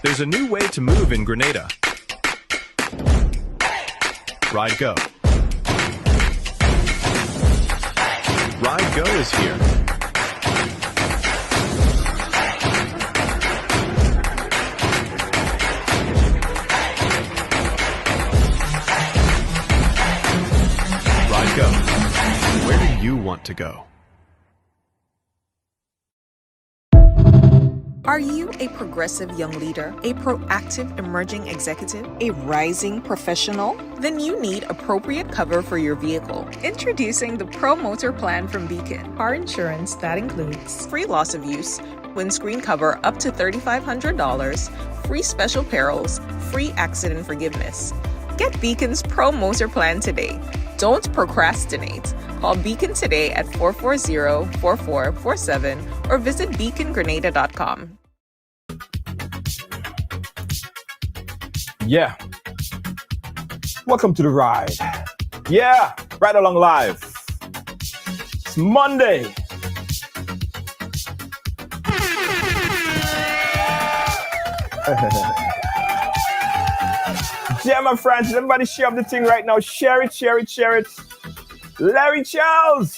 There's a new way to move in Grenada. Ride Go. Ride Go is here. Ride Go. Where do you want to go? Are you a progressive young leader, a proactive emerging executive, a rising professional? Then you need appropriate cover for your vehicle. Introducing the Pro Motor Plan from Beacon. Car insurance that includes free loss of use, windscreen cover up to $3,500, free special perils, free accident forgiveness. Get Beacon's Pro Motor Plan today. Don't procrastinate. Call Beacon today at 440-4447 or visit beacongrenada.com. Yeah. Welcome to the ride. Yeah, Ride Along Live. It's Monday. Yeah, my friends, everybody share the thing right now. Share it, share it, share it. Larry Charles.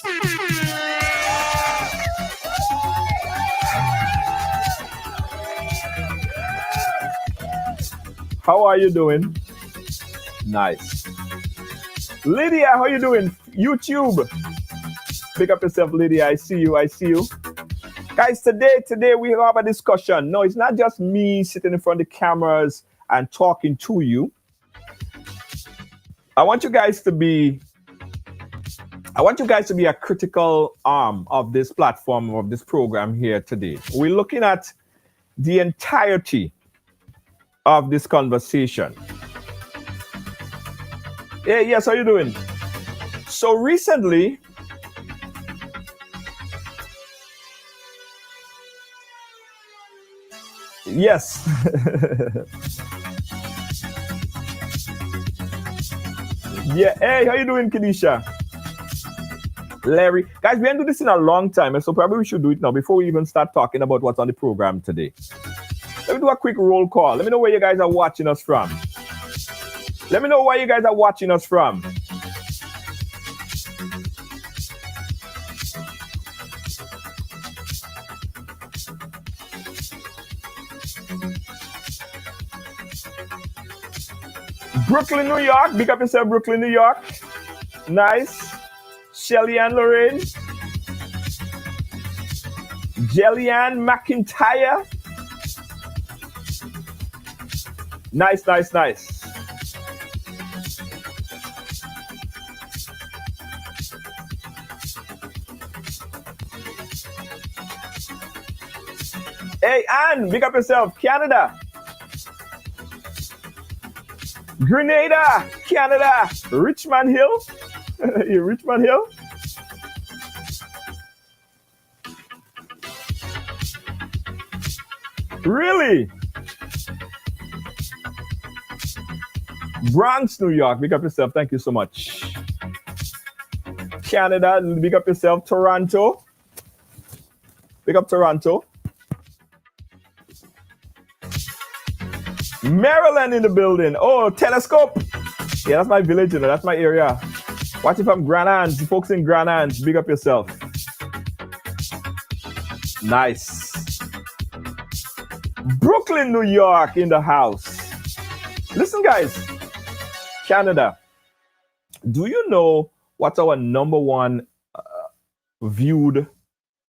How are you doing? Nice. Lydia, how you doing? YouTube. Pick up yourself, Lydia. I see you. I see you. Guys, today we have a discussion. No, it's not just me sitting in front of the cameras and talking to you. I want you guys to be a critical arm of this platform, of this program here today. We're looking at the entirety of this conversation. Hey, yes, how you doing? So recently, yes. Yeah, hey, how you doing, Kedisha? Larry. Guys, we haven't done this in a long time, so probably we should do it now before we even start talking about what's on the program today. Let me do a quick roll call. Let me know where you guys are watching us from. Let me know where you guys are watching us from. Brooklyn, New York. Big up yourself, Brooklyn, New York. Nice. Shelly Ann Lorraine. Jelly Ann McIntyre. Nice, nice, nice. Hey, Ann, big up yourself. Canada. Grenada, Canada. Richmond Hill. You Richmond Hill? Really? Bronx, New York. Big up yourself. Thank you so much. Canada. Big up yourself. Toronto. Big up Toronto. Maryland in the building. Oh, Telescope. Yeah, that's my village, you know. That's my area. Watching from Grand Anse. Folks in Grand Anse. Big up yourself. Nice. Brooklyn, New York in the house. Listen, guys. Canada. Do you know what's our number one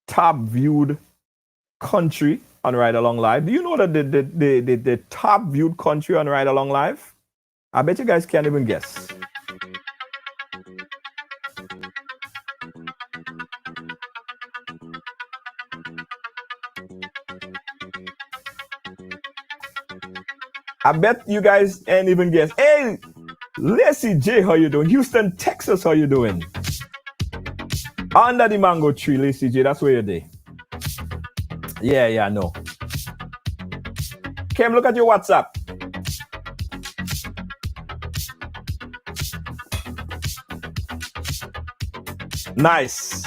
top viewed country on Ride Along Live? Do you know that the top viewed country on Ride Along Live? I bet you guys can't even guess. I bet you guys ain't even guess. Hey, Lacey J, how you doing? Houston, Texas, how you doing? Under the mango tree, Lacey J, that's where you're there. Yeah, I know. Kim, look at your WhatsApp. Nice.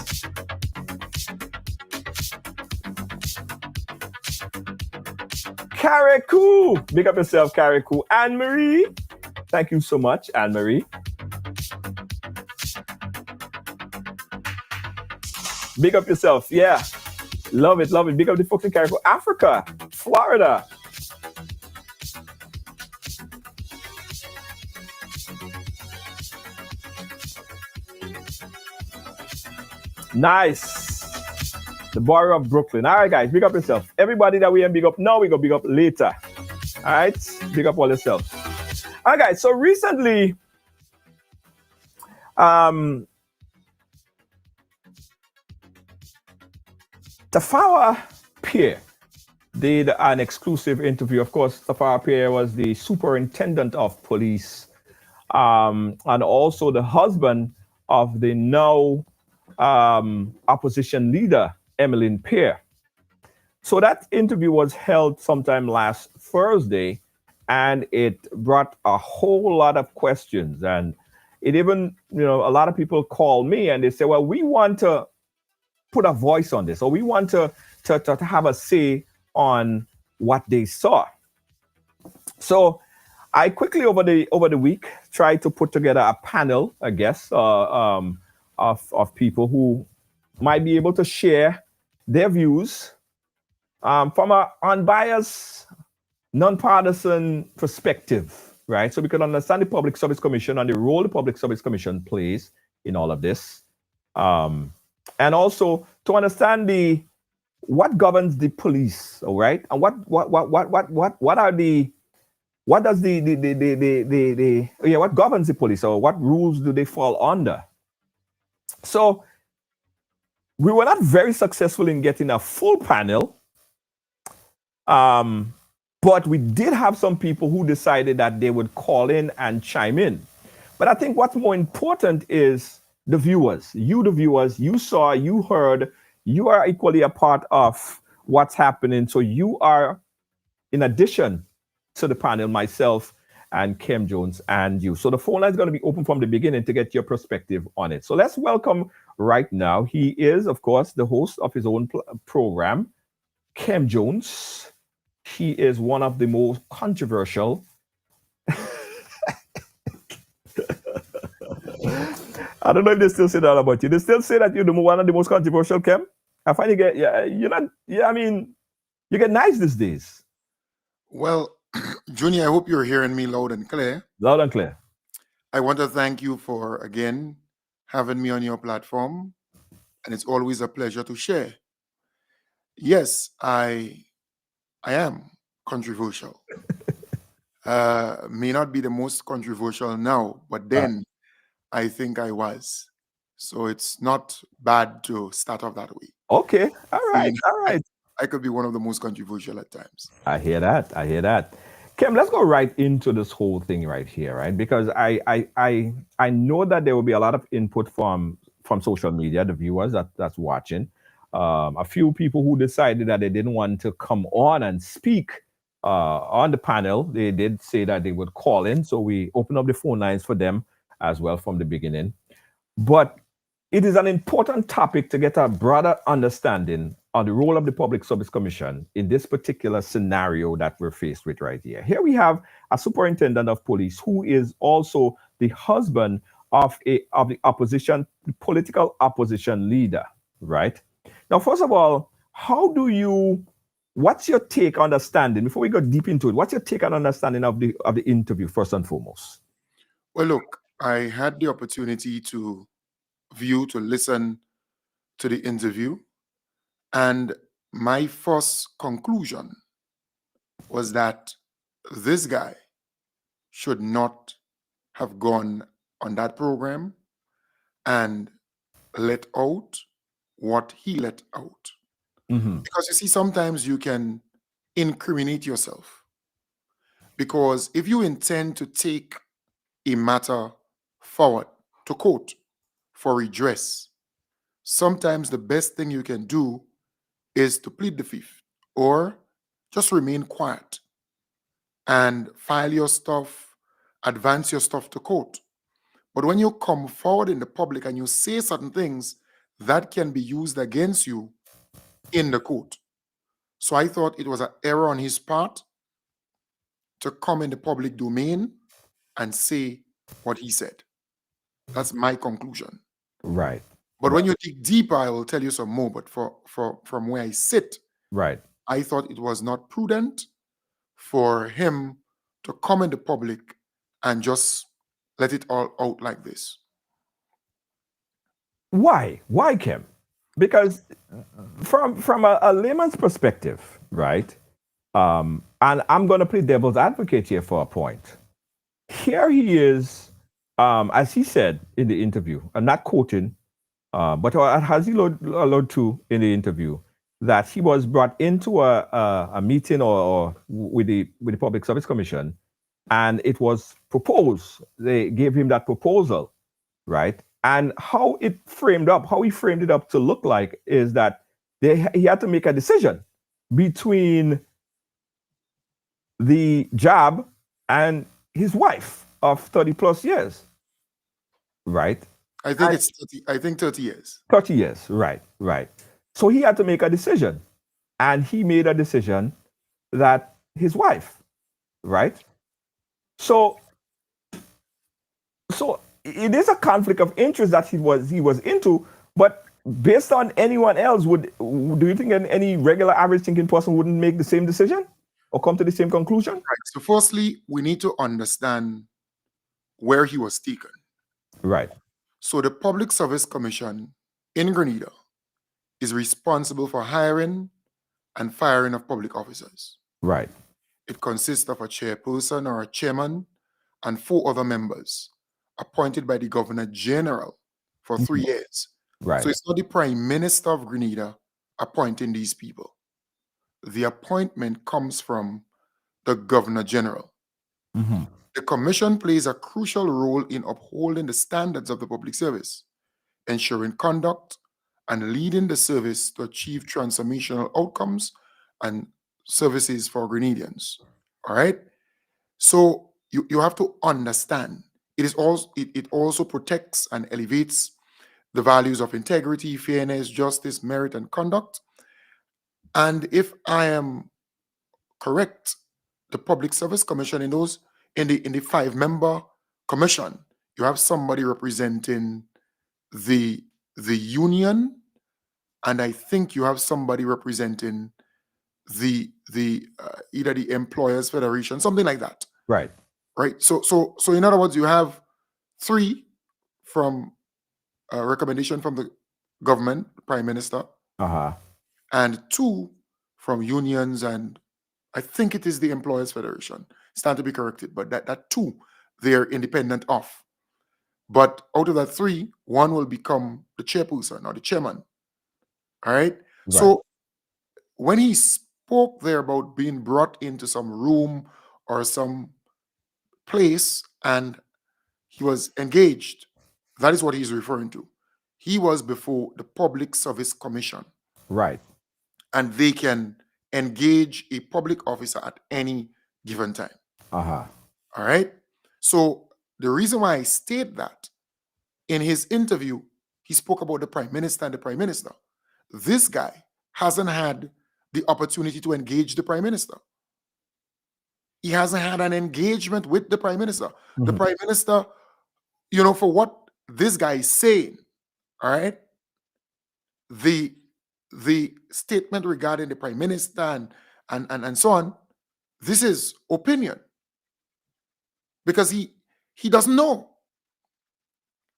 Carico. Big up yourself, Carico. Anne-Marie. Thank you so much, Anne-Marie. Big up yourself. Yeah. Love it, love it. Big up the folks in Carico. Africa, Florida. Nice. The borough of Brooklyn. All right, guys, big up yourself. Everybody that we ain't big up now, we go big up later. All right, big up all yourself. All right, guys. So recently, Tafawa Pierre did an exclusive interview. Of course, Tafawa Pierre was the superintendent of police, and also the husband of the now opposition leader, Emmeline Pierre. So that interview was held sometime last Thursday, and it brought a whole lot of questions. And it even, a lot of people call me and they say, well, we want to put a voice on this, or we want to have a say on what they saw. So I quickly over the week tried to put together a panel, I guess, of people who might be able to share their views from an unbiased, nonpartisan perspective, right? So we can understand the Public Service Commission and the role the Public Service Commission plays in all of this, and also to understand what governs the police, all right, and what governs the police, or what rules do they fall under? So we were not very successful in getting a full panel. But we did have some people who decided that they would call in and chime in. But I think what's more important is the viewers. You, the viewers, you saw, you heard, you are equally a part of what's happening. So you are, in addition to the panel, myself and Kim Jones and you. So the phone line is going to be open from the beginning to get your perspective on it. So let's welcome right now. He is, of course, the host of his own program, Kim Jones. He is one of the most controversial. I don't know if they still say that about you. They still say that you're one of the most controversial, Kim. I find you get, you're not, I mean, you get nice these days. Well, Junior, I hope you're hearing me loud and clear. Loud and clear. I want to thank you for, again, having me on your platform. And it's always a pleasure to share. Yes, I am controversial. May not be the most controversial now, but then I think I was. So it's not bad to start off that way. Okay. All right. All right. I could be one of the most controversial at times. I hear that. Kim, let's go right into this whole thing right here, right? Because I know that there will be a lot of input from social media, the viewers that's watching. A few people who decided that they didn't want to come on and speak on the panel. They did say that they would call in, so we open up the phone lines for them as well from the beginning. But it is an important topic to get a broader understanding on the role of the Public Service Commission in this particular scenario that we're faced with right here. Here we have a superintendent of police who is also the husband of the opposition, political opposition leader, right? Now, first of all, what's your take, understanding, before we go deep into it, what's your take and understanding of the interview, first and foremost? Well, look, I had the opportunity to listen to the interview, and my first conclusion was that this guy should not have gone on that program and let out what he let out. Mm-hmm. Because you see, sometimes you can incriminate yourself. Because if you intend to take a matter forward to court for redress, sometimes the best thing you can do is to plead the fifth or just remain quiet and file your stuff, advance your stuff to court. But when you come forward in the public and you say certain things, that can be used against you in the court. So I thought it was an error on his part to come in the public domain and say what he said. That's my conclusion. Right. But when you dig deeper, I will tell you some more. But from where I sit, Right. I thought it was not prudent for him to come in the public and just let it all out like this. Why? Why, Kim? Because from a layman's perspective, right? And I'm going to play devil's advocate here for a point. Here he is, as he said in the interview. I'm not quoting, but as he alluded to in the interview, that he was brought into a meeting or with the Public Service Commission, and it was proposed. They gave him that proposal, right? And how he framed it up to look like is that he had to make a decision between the job and his wife of 30 plus years, right? I think it's 30, I think 30 years. 30 years, right. So he had to make a decision, and he made a decision that his wife, right? So it is a conflict of interest that he was into, but based on anyone else, do you think any regular average thinking person wouldn't make the same decision or come to the same conclusion? Right. So firstly, we need to understand where he was taken. Right. So the Public Service Commission in Grenada is responsible for hiring and firing of public officers. Right. It consists of a chairperson or a chairman and 4 other members appointed by the Governor General for 3 years. Right. So it's not the Prime Minister of Grenada appointing these people. The appointment comes from the Governor General. Mm-hmm. The commission plays a crucial role in upholding the standards of the public service, ensuring conduct, and leading the service to achieve transformational outcomes and services for Grenadians. All right? So you have to understand it also protects and elevates the values of integrity, fairness, justice, merit, and conduct. And if I am correct, the Public Service Commission in the 5-member commission, you have somebody representing the union, and I think you have somebody representing the either the Employers Federation, something like that. Right. So in other words, you have 3 from a recommendation from the government, Prime Minister, and 2 from unions, and I think it is the Employers Federation. Stand to be corrected, but that 2 they're independent of. But out of that 3, 1 will become the chairperson or the chairman. All right. So when he spoke there about being brought into some room or some place and he was engaged, that is what he's referring to. He was before the Public Service Commission. Right. And they can engage a public officer at any given time. All right. So the reason why I state that, in his interview, he spoke about the Prime Minister and the Prime Minister. This guy hasn't had the opportunity to engage the Prime Minister. He hasn't had an engagement with the Prime Minister. Mm-hmm. The Prime Minister, for what this guy is saying, all right, the statement regarding the Prime Minister and so on, this is opinion. Because he doesn't know.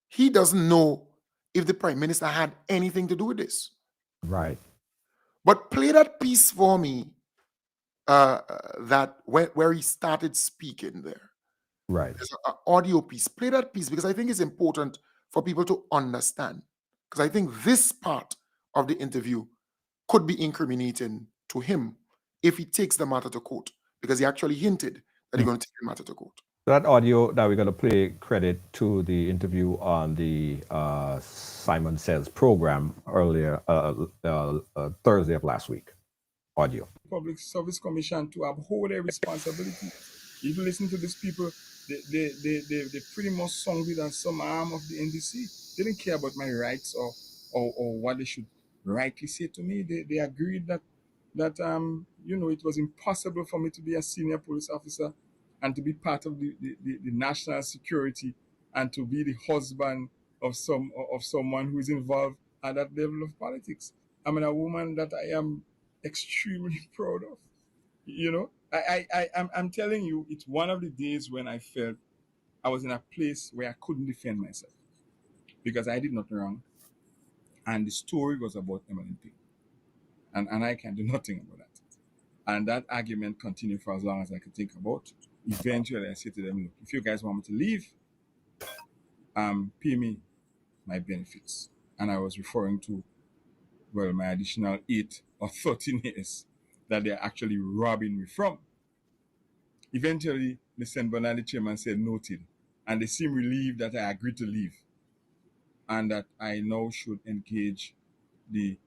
He doesn't know if the Prime Minister had anything to do with this. Right. But play that piece for me, that where he started speaking there. Right. There's an audio piece. Play that piece because I think it's important for people to understand. Because I think this part of the interview could be incriminating to him if he takes the matter to court, because he actually hinted that he's going to take the matter to court. That audio that we're going to play credit to the interview on the Simon Says program earlier, Thursday of last week. Audio. Public Service Commission to uphold their responsibility. If you listen to these people, they pretty much sung with some arm of the NDC. They didn't care about my rights or what they should rightly say to me. They agreed that it was impossible for me to be a senior police officer and to be part of the national security and to be the husband of someone who is involved at that level of politics. I mean, a woman that I am extremely proud of. You know, I'm telling you, it's one of the days when I felt I was in a place where I couldn't defend myself because I did nothing wrong, and the story was about Emily Ping, and I can do nothing about that. And that argument continued for as long as I could think about. Eventually, I said to them, look, if you guys want me to leave, pay me my benefits. And I was referring to, well, my additional 8 or 13 years that they're actually robbing me from. Eventually, the St. Bernard, the chairman, said noted. And they seemed relieved that I agreed to leave and that I now should engage the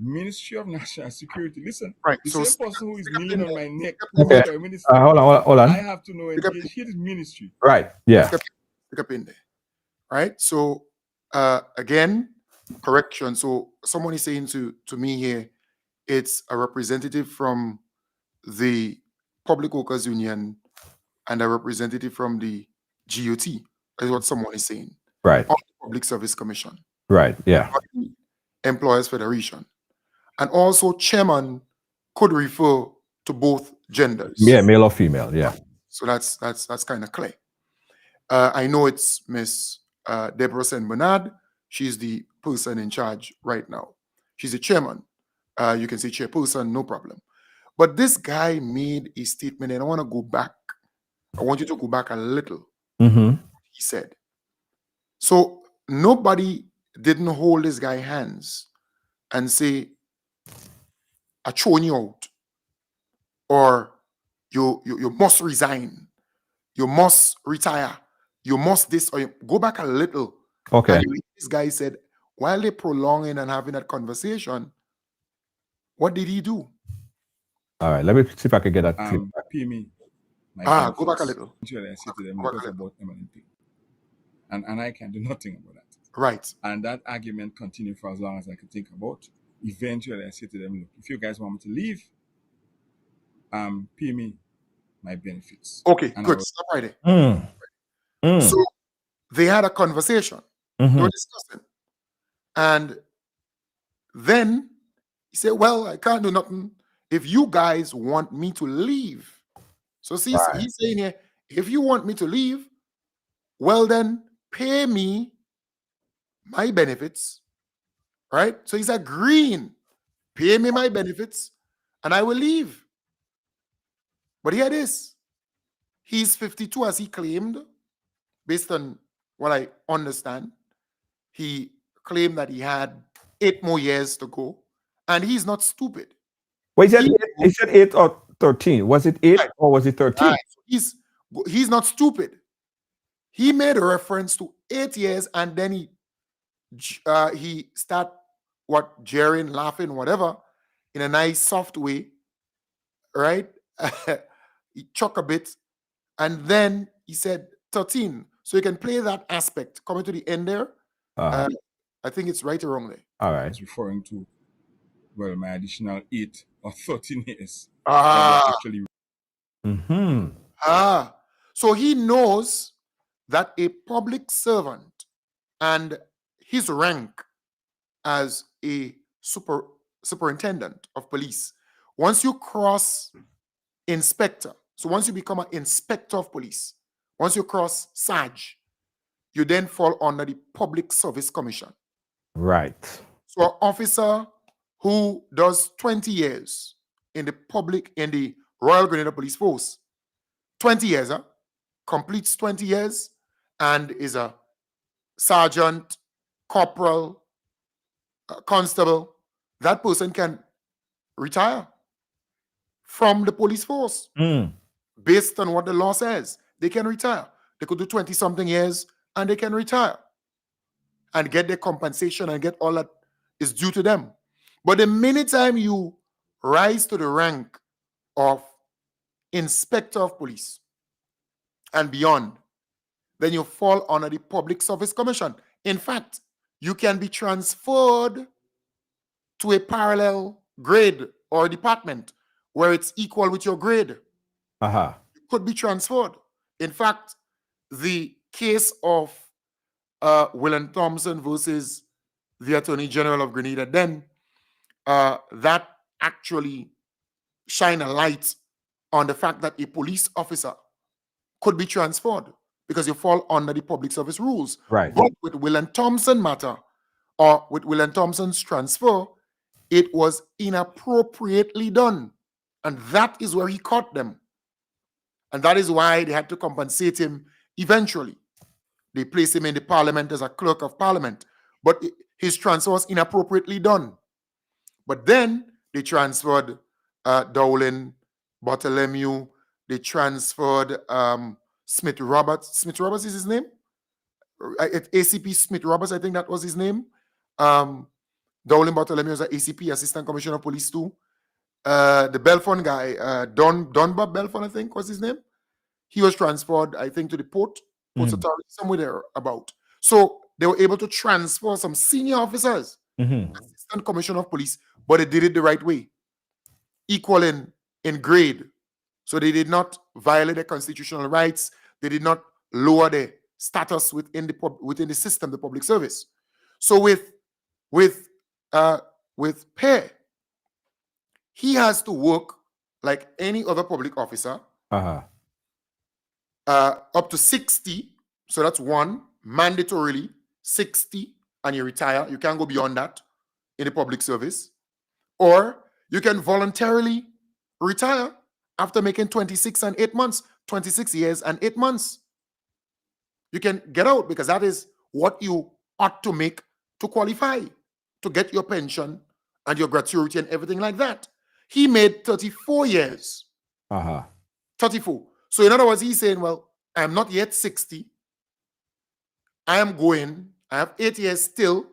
Ministry of National Security. Listen, Right. the So same person who is stick up kneeling in on there. my neck, Stick who Okay. is Prime Minister, Hold on. I have to know Stick up- engage his ministry. Right. Yeah. Stick up in there. Right. So again, correction. So someone is saying to me here, it's a representative from the Public Workers Union and a representative from the GOT, is what someone is saying. Right. Of the Public Service Commission, Right. Yeah. Employers Federation. And also chairman could refer to both genders. Yeah, male or female. Yeah. So that's kind of clear. I know it's Miss Deborah St. Bernard. She's the person in charge right now. She's the chairman. You can say chairperson, no problem. But this guy made a statement, and I want to go back. I want you to go back a little. Mm-hmm. He said, so nobody didn't hold this guy hands and say, I thrown you out, or you must resign, you must retire, you must this, or go back a little. Okay. And this guy said, while they're prolonging and having that conversation, what did he do? All right. Let me see if I can get that clip. Pay me my Go back a benefits. little. Eventually, I said to them, Go it back was a little. about Emily Ping. And I can do nothing about that. Right. And that argument continued for as long as I could think about. Eventually, I said to them, look, if you guys want me to leave, pay me my benefits. Okay, And good. Stop right there. Mm. So they had a conversation. Mhm. They were discussing. And then he said, well, I can't do nothing if you guys want me to leave. So see, Right. he's saying here, if you want me to leave, well then pay me my benefits, right? So he's agreeing, pay me my benefits, and I will leave. But here it is. He's 52 as he claimed, based on what I understand. He claimed that he had 8 more years to go, and he's not stupid. Well, he said 8 or 13. Was it 8 Right. or was it 13? Right. So he's not stupid. He made a reference to 8 years, and then he start jeering, laughing, whatever, in a nice, soft way, right? He chuck a bit, and then he said 13. So you can play that aspect coming to the end there. I think it's right or wrong there. All I right. was referring to, well, my additional 8 or 13 years that they're actually. Mm-hmm. So he knows that a public servant and his rank as a superintendent of police, once you cross inspector, so once you become an inspector of police, once you cross Sarge, you then fall under the Public Service Commission. Right. So an officer who does 20 years in the Royal Grenadier Police Force, 20 years, completes 20 years and is a sergeant, corporal, constable, that person can retire from the police force based on what the law says. They can retire. They could do 20-something years and they can retire and get their compensation and get all that is due to them. But the minute time you rise to the rank of inspector of police and beyond, then you fall under the Public Service Commission. In fact, you can be transferred to a parallel grade or department where it's equal with your grade. Uh-huh. You could be transferred. In fact, the case of William Thompson versus the Attorney General of Grenada, then that actually shine a light on the fact that a police officer could be transferred because you fall under the public service rules. Right. But with William Thompson matter, or with William Thompson's transfer, it was inappropriately done. And that is where he caught them. And that is why they had to compensate him eventually. They placed him in the parliament as a clerk of parliament. But his transfer was inappropriately done. But then they transferred Dowling, Bartholomew. They transferred Smith Roberts. Smith Roberts is his name? ACP Smith Roberts, I think that was his name. Dowling Bartholomew was an ACP, Assistant Commissioner of Police too. The Belfon guy, Don Bob Belfon, I think was his name. He was transferred, I think, to the Ports Authority, somewhere there about. So they were able to transfer some senior officers, Assistant Commissioner of Police, but they did it the right way, equal in grade. So they did not violate their constitutional rights. They did not lower their status within the system, the public service. So with Pierre, he has to work like any other public officer, up to 60. So that's one, mandatorily 60, and you retire. You can't go beyond that in the public service. Or you can voluntarily retire after making 26 and 8 months, 26 years and 8 months. You can get out because that is what you ought to make to qualify, to get your pension and your gratuity and everything like that. He made 34 years. 34. So in other words, he's saying, well, I'm not yet 60. I am going. I have 8 years still.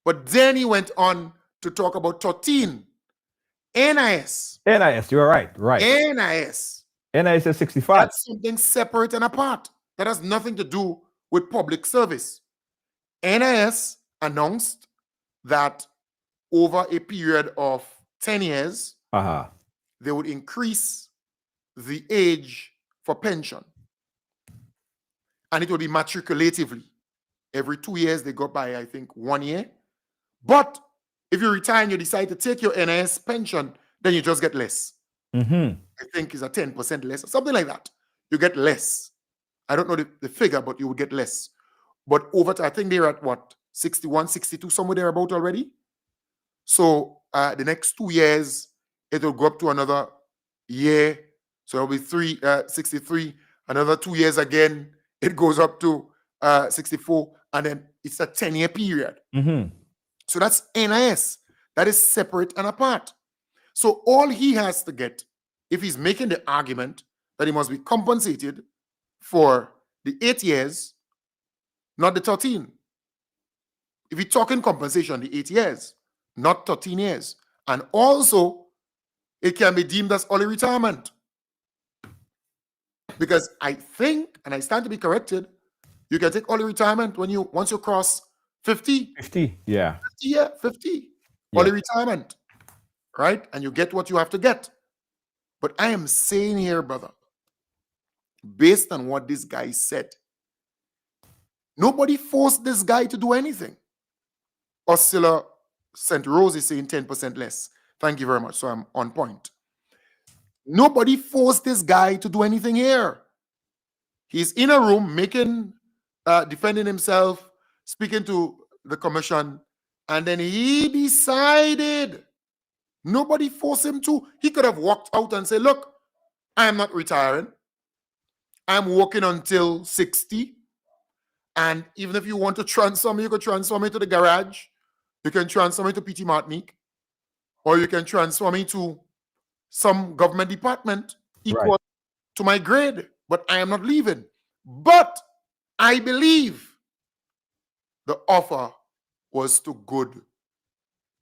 But then he went on to talk about 13. NIS. NIS, you're right. NIS. NIS is 65. That's something separate and apart. That has nothing to do with public service. NIS announced that over a period of 10 years, they would increase the age for pension. And it would be matriculatively. Every 2 years, they go by, I think, 1 year. But if you retire and you decide to take your NIS pension, then you just get less. I think it's a 10% less, or something like that. You get less. I don't know the figure, but you would get less. But over time, I think they're at what, 61, 62, somewhere thereabout already. So the next 2 years, it will go up to another year. So it'll be 63. Another 2 years again, it goes up to 64. And then it's a 10-year period. So that's NIS. That is separate and apart. So all he has to get, if he's making the argument that he must be compensated for the 8 years, not the 13. If you're talking compensation, the 8 years, not 13 years. And also, it can be deemed as early retirement. Because I think, and I stand to be corrected, you can take early retirement once you cross 50. 50, yeah. 50. Early retirement. Right? And you get what you have to get. But I am saying here, brother, based on what this guy said, nobody forced this guy to do anything. Ursula St. Rose is saying 10% less. Thank you very much. So I'm on point. Nobody forced this guy to do anything here. He's in a room defending himself, speaking to the commission, and then he decided. Nobody forced him to. He could have walked out and said, look, I am not retiring. I'm working until 60. And even if you want to transfer me, you could transfer me to the garage. You can transfer me to PT Martinique. Or you can transfer me to some government department equal to my grade. But I am not leaving. But I believe the offer was too good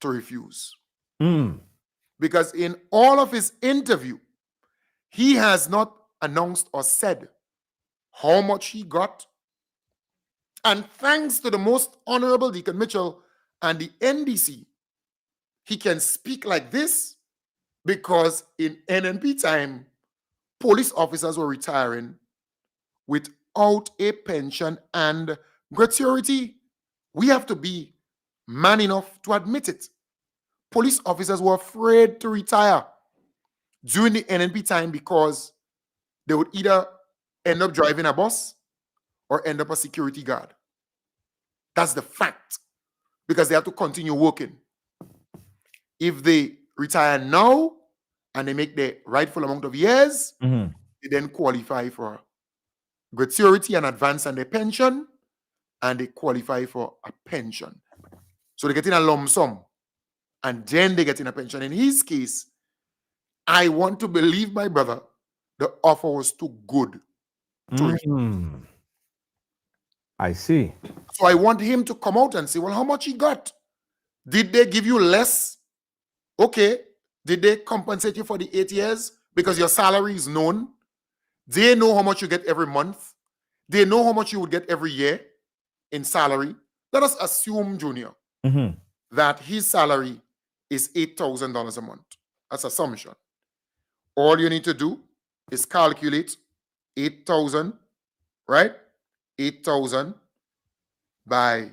to refuse. Because in all of his interview, he has not announced or said how much he got. And thanks to the most honorable Deacon Mitchell and the NDC, he can speak like this because in NNP time, police officers were retiring without a pension and gratuity. We have to be man enough to admit it. Police officers were afraid to retire during the NNP time because they would either end up driving a bus or end up a security guard. That's the fact, because they have to continue working. If they retire now and they make the rightful amount of years, they then qualify for gratuity and advance on their pension, and they qualify for a pension. So they get in a lump sum, and then they get in a pension. In his case, I want to believe my brother, the offer was too good to refuse. I see. So I want him to come out and say, well, how much he got? Did they give you less? Okay. Did they compensate you for the 8 years? Because your salary is known. They know how much you get every month. They know how much you would get every year in salary. Let us assume, Junior, that his salary is $8,000 a month. That's assumption. All you need to do is calculate 8,000, right? 8,000 by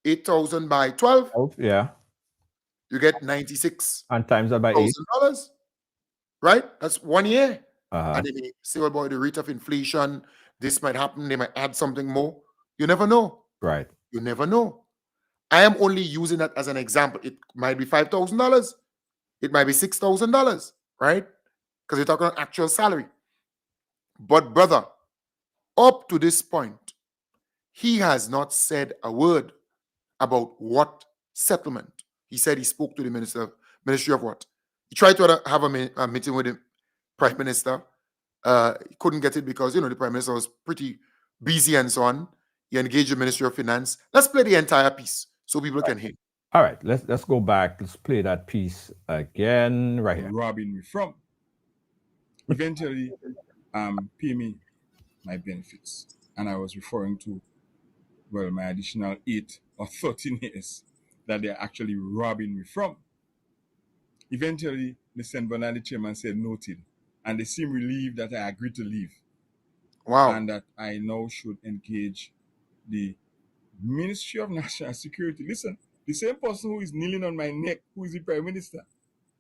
12. Yeah. You get $96,000. And times that by 8. Right? That's 1 year. And then they say, well, boy, the rate of inflation, this might happen. They might add something more. You never know. Right. You never know. I am only using that as an example. It might be $5,000. It might be $6,000, right? Because you're talking about actual salary. But brother, up to this point, he has not said a word about what settlement. He said he spoke to the Ministry of what? He tried to have a meeting with the Prime Minister. He couldn't get it because, the Prime Minister was pretty busy and so on. He engaged the Ministry of Finance. Let's play the entire piece so people can hear. All right, let's go back. Let's play that piece again right here. Robbing me from. Eventually, pay me my benefits. And I was referring to, well, my additional 8 or 13 years that they're actually robbing me from. Eventually, the St. Bernard chairman said noted, and they seemed relieved that I agreed to leave. Wow. And that I now should engage the Ministry of National Security. Listen, the same person who is kneeling on my neck, who is the Prime Minister,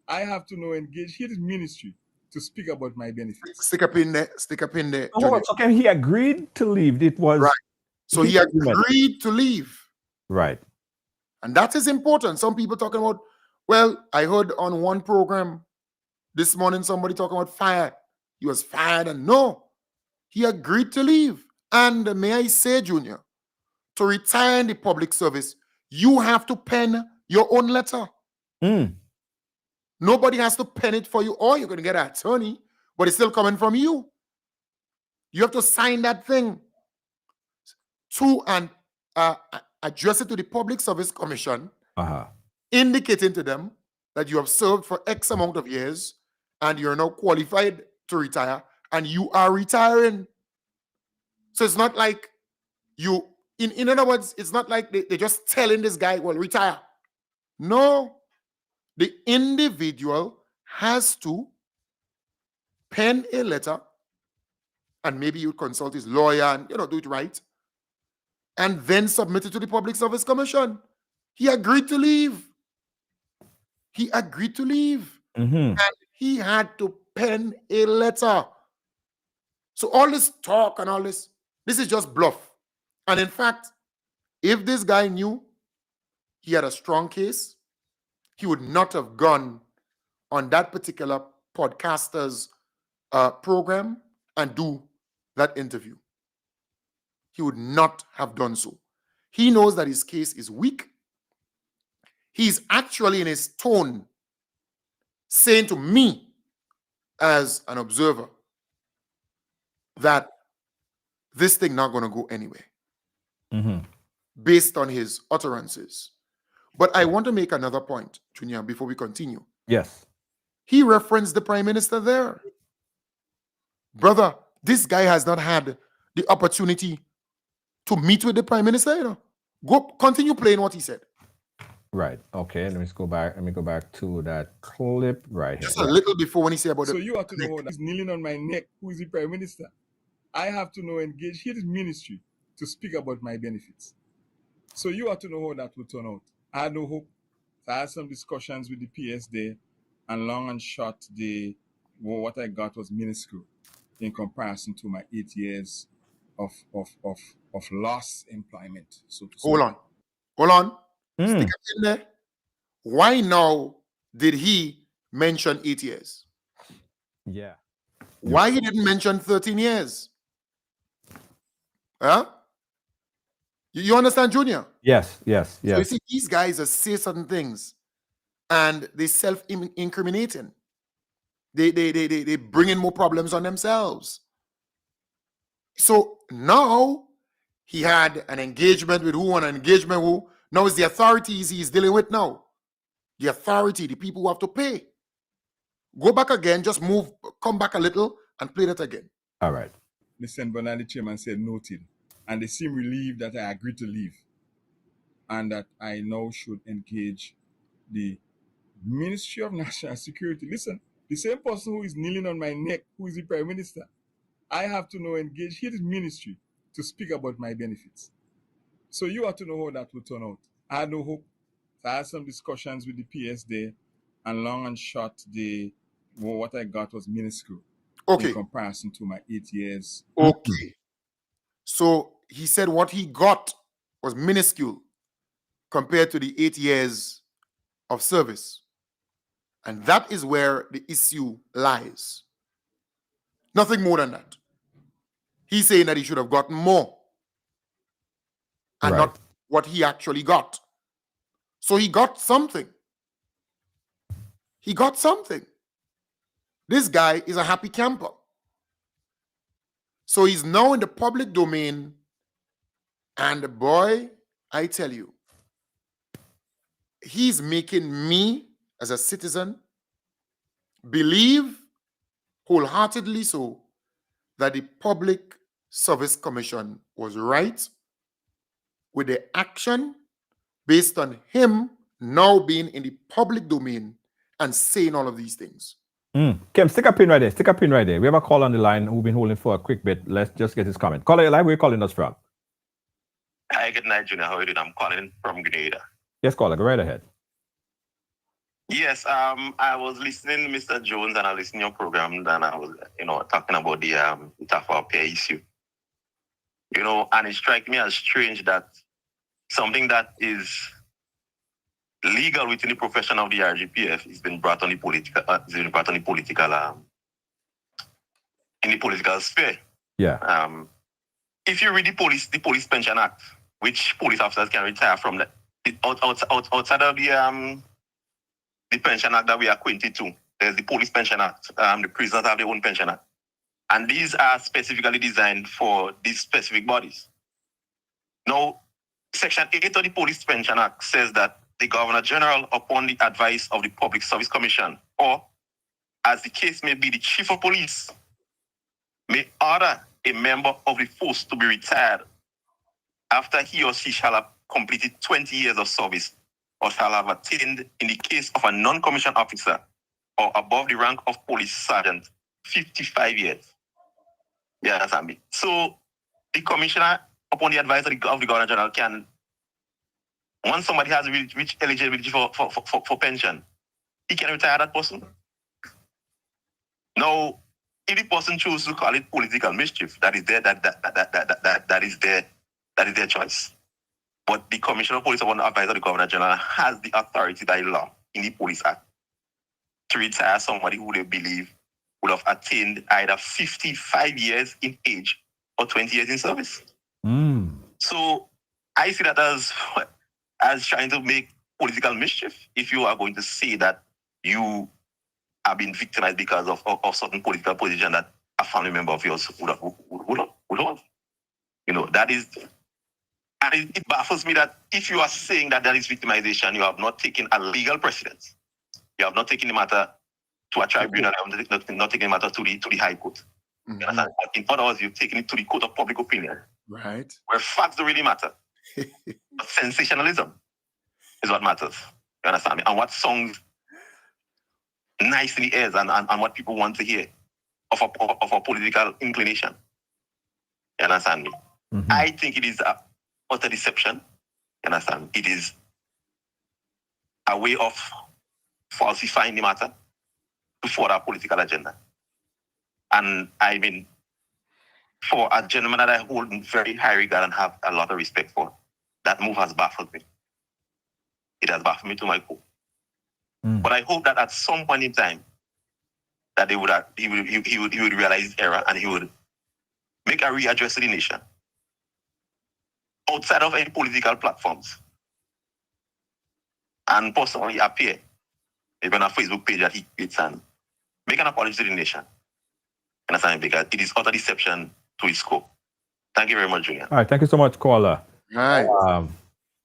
I have to now engage his ministry to speak about my benefits. Stick up in there. So okay, he agreed to leave. It was right. So he agreed to leave. Right. And that is important. Some people talking about, well, I heard on one program this morning somebody talking about fired. He was fired, and no, he agreed to leave. And may I say, Junior, to retire in the public service, you have to pen your own letter. Nobody has to pen it for you, or you're going to get an attorney, but it's still coming from you. You have to sign that thing to and address it to the Public Service Commission, indicating to them that you have served for X amount of years and you're now qualified to retire and you are retiring. So it's not like you, in other words, it's not like they're just telling this guy, well, retire. No, the individual has to pen a letter, and maybe you consult his lawyer and, do it right, and then submit it to the Public Service Commission. He agreed to leave. He agreed to leave. And he had to pen a letter. So all this talk and all this is just bluff. And in fact, if this guy knew he had a strong case, he would not have gone on that particular podcaster's program and do that interview. He would not have done so. He knows that his case is weak. He's actually in his tone saying to me as an observer that this thing not going to go anywhere based on his utterances. But I want to make another point, Junior, before we continue. Yes. He referenced the Prime Minister there. Brother, this guy has not had the opportunity to meet with the Prime Minister, Go continue playing what he said. Right. Okay. Let me just go back. Let me go back to that clip right here. Just a little before when he said about So the you have to know who's kneeling on my neck, who is the Prime Minister. I have to know engage his ministry to speak about my benefits. So you have to know how that will turn out. I had no hope. I had some discussions with the PS there, and long and short, what I got was minuscule in comparison to my 8 years of lost employment, so to speak. Hold on. Stick it in there. Why now did he mention 8 years? Yeah. Why he didn't mention 13 years? Huh? You understand, Junior? Yes. So you see, these guys are say certain things and they self-incriminating. They bring in more problems on themselves. So now he had an engagement with who, an engagement who. Now it's the authorities he's dealing with now. The authority, the people who have to pay. Go back again, just move, come back a little and play that again. All right. The St. Bernard chairman said noted, and they seem relieved that I agreed to leave and that I now should engage the Ministry of National Security. Listen, the same person who is kneeling on my neck, who is the Prime Minister, I have to now engage his ministry to speak about my benefits. So you have to know how that will turn out. I had no hope. I had some discussions with the PS there, and long and short, what I got was minuscule in comparison to my 8 years. Okay. So he said what he got was minuscule compared to the 8 years of service. And that is where the issue lies. Nothing more than that. He's saying that he should have gotten more and not what he actually got. So he got something. He got something. This guy is a happy camper. So he's now in the public domain. And boy, I tell you, he's making me as a citizen believe wholeheartedly so that the Public Service Commission was right with the action based on him now being in the public domain and saying all of these things. Kim, stick a pin right there. Stick a pin right there. We have a call on the line who've been holding for a quick bit. Let's just get his comment. Caller, where are you calling us from? Hi, good night, Junior. How are you doing? I'm calling from Grenada. Yes, caller, go right ahead. Yes, I was listening to Mr. Jones and I listened to your program and I was, talking about the Tafawa Pierre issue. And it struck me as strange that something that is legal within the profession of the RGPF has been brought on the political, in the political sphere. Yeah. If you read the Police Pension Act, which police officers can retire from, outside of the Pension Act that we are acquainted to, there's the Police Pension Act. The prisoners have their own Pension Act. And these are specifically designed for these specific bodies. Now, Section 8 of the Police Pension Act says that the Governor General, upon the advice of the Public Service Commission, or as the case may be, the Chief of Police, may order a member of the force to be retired after he or she shall have completed 20 years of service or shall have attained, in the case of a non-commissioned officer or above the rank of police sergeant, 55 years. You understand me? So the commissioner, upon the advice of the Governor General, can, once somebody has reached eligibility for pension, he can retire that person. Now, if the person chooses to call it political mischief, that is their choice. But the Commissioner of Police, upon the advice of the Governor General, has the authority by law in the Police Act to retire somebody who they believe would have attained either 55 years in age or 20 years in service. So I see that as trying to make political mischief if you are going to say that you have been victimized because of certain political position that a family member of yours would hold. That is, and it baffles me that if you are saying that is victimization, you have not taken a legal precedence. You have not taken the matter to a tribunal, you have not taken the matter to the High Court. Mm-hmm. In other words, you've taken it to the Court of Public Opinion. Right. Where facts don't really matter. But sensationalism is what matters. You understand me? And what sounds nice in the ears and what people want to hear of a political inclination. You understand me? Mhm. I think it is a utter deception. You understand? It is a way of falsifying the matter to further a political agenda. And I mean, for a gentleman that I hold in very high regard and have a lot of respect for, that move has baffled me. It has baffled me to my core. But I hope that at some point in time, that he would realize his error and he would make a readdress to the nation outside of any political platforms. And personally appear maybe on a Facebook page that he creates and make an apology to the nation. Understand? Because it is utter deception to its core. Thank you very much, Junior. All right, thank you so much, caller. Right.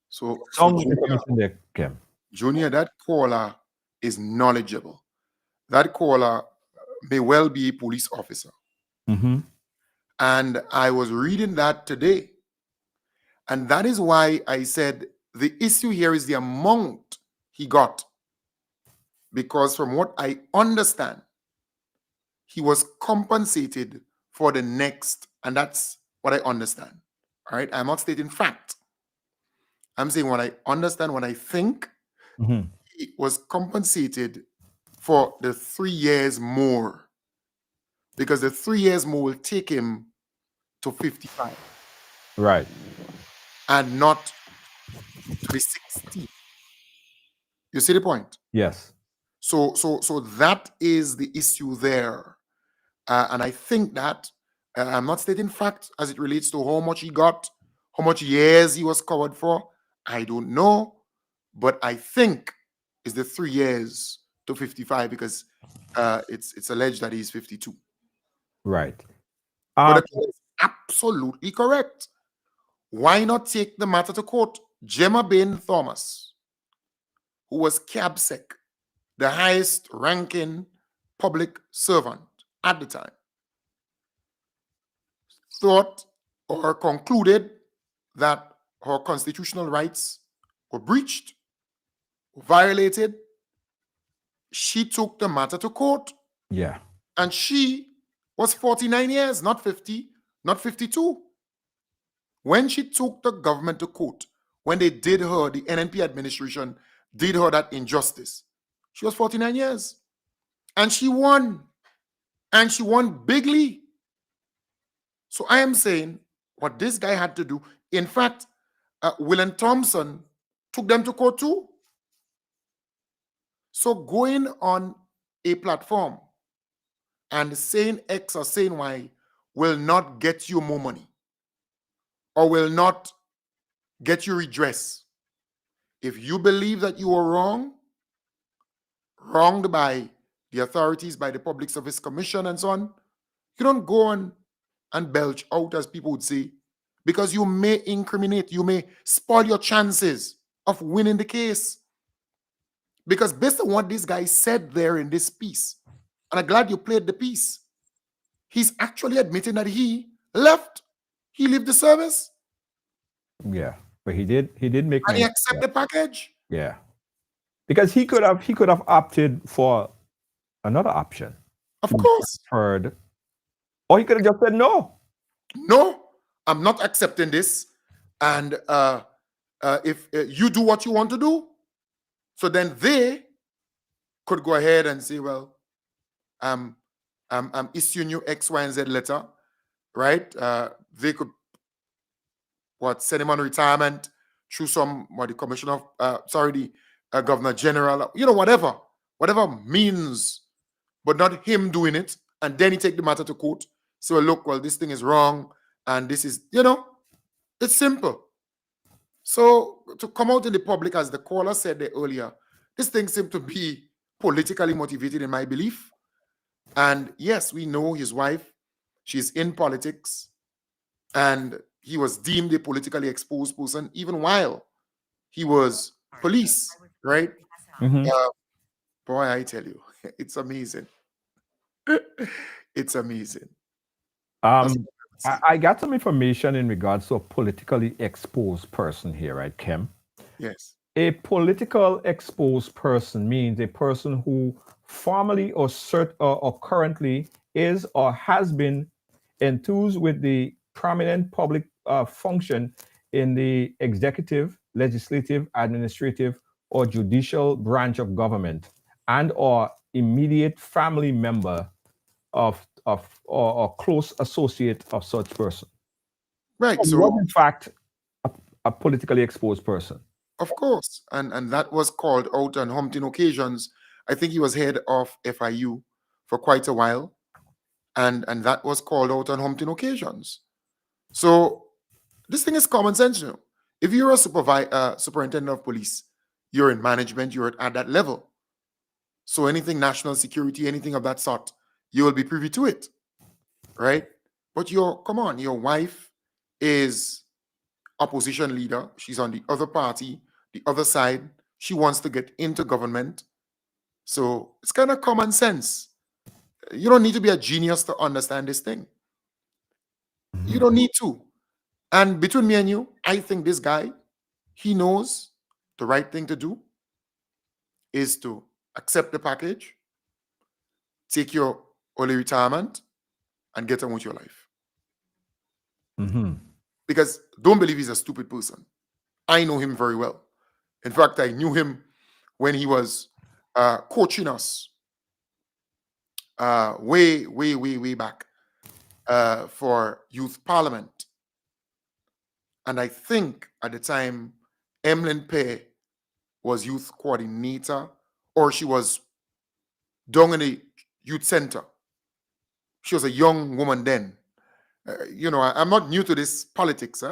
So Some Junior, information there, Kim. Junior, that caller is knowledgeable. That caller may well be a police officer. Mm-hmm. And I was reading that today. And that is why I said the issue here is the amount he got. Because from what I understand, he was compensated for the next, and that's what I understand. All right. I'm not stating fact. I'm saying what I understand, what I think. Mm-hmm. He was compensated for the 3 years more. Because the 3 years more will take him to 55. Right. And not to the 60. You see the point? Yes. So that is the issue there. And I think that I'm not stating fact as it relates to how much he got, how much years he was covered for. I don't know. But I think it's the 3 years to 55 because it's alleged that he's 52. Right. But the case is absolutely correct. Why not take the matter to court? Gemma Bain Thomas, who was CABSEC, the highest ranking public servant at the time, thought or concluded that her constitutional rights were breached, violated. She took the matter to court. Yeah. And she was 49 years, not 50, not 52. When she took the government to court, when they did her, the NNP administration did her that injustice, she was 49 years. And she won. And she won bigly. So I am saying what this guy had to do. In fact, William Thompson took them to court too. So going on a platform and saying X or saying Y will not get you more money or will not get you redress. If you believe that you are wronged by the authorities, by the Public Service Commission and so on, you don't go on and belch out, as people would say, because you may incriminate, you may spoil your chances of winning the case. Because based on what this guy said there in this piece, and I'm glad you played the piece, he's actually admitting that he left. He left the service. Yeah. But he did make And he mention, accepted the package. yeah. Because he could have opted for another option. Of course. Heard. Or he could have just said no. No, I'm not accepting this. And if you do what you want to do, so then they could go ahead and say, well, I'm issuing you X, Y, and Z letter, right? They could send him on retirement through the commissioner of the governor general, whatever means, but not him doing it, and then he take the matter to court. So look, well, this thing is wrong, and this is, it's simple. So to come out in the public, as the caller said there earlier, this thing seemed to be politically motivated in my belief. And yes, we know his wife, she's in politics, and he was deemed a politically exposed person even while he was police, right? Mm-hmm. Boy, I tell you, it's amazing. It's amazing. I got some information in regards to a politically exposed person here, right, Kim? Yes. A political exposed person means a person who formerly or currently is or has been enthused with the prominent public function in the executive, legislative, administrative, or judicial branch of government, and or immediate family member or close associate of such person. Right. So he was So in fact a politically exposed person. of course, and that was called out on umpteen occasions. I think he was head of FIU for quite a while, and that was called out on umpteen occasions. So this thing is common sense, you know. If you're a superintendent of police, you're in management, you're at that level. So anything national security, anything of that sort, you will be privy to it, right? But come on, your wife is opposition leader. She's on the other party, the other side. She wants to get into government. So it's kind of common sense. You don't need to be a genius to understand this thing. You don't need to. And between me and you, I think this guy, he knows the right thing to do is to accept the package, take your early retirement, and get on with your life. Because don't believe he's a stupid person. I know him very well. In fact, I knew him when he was coaching us way back for youth parliament. And I think at the time, Emlyn Pierre was youth coordinator, or she was down in the youth center. She was a young woman then. I'm not new to this politics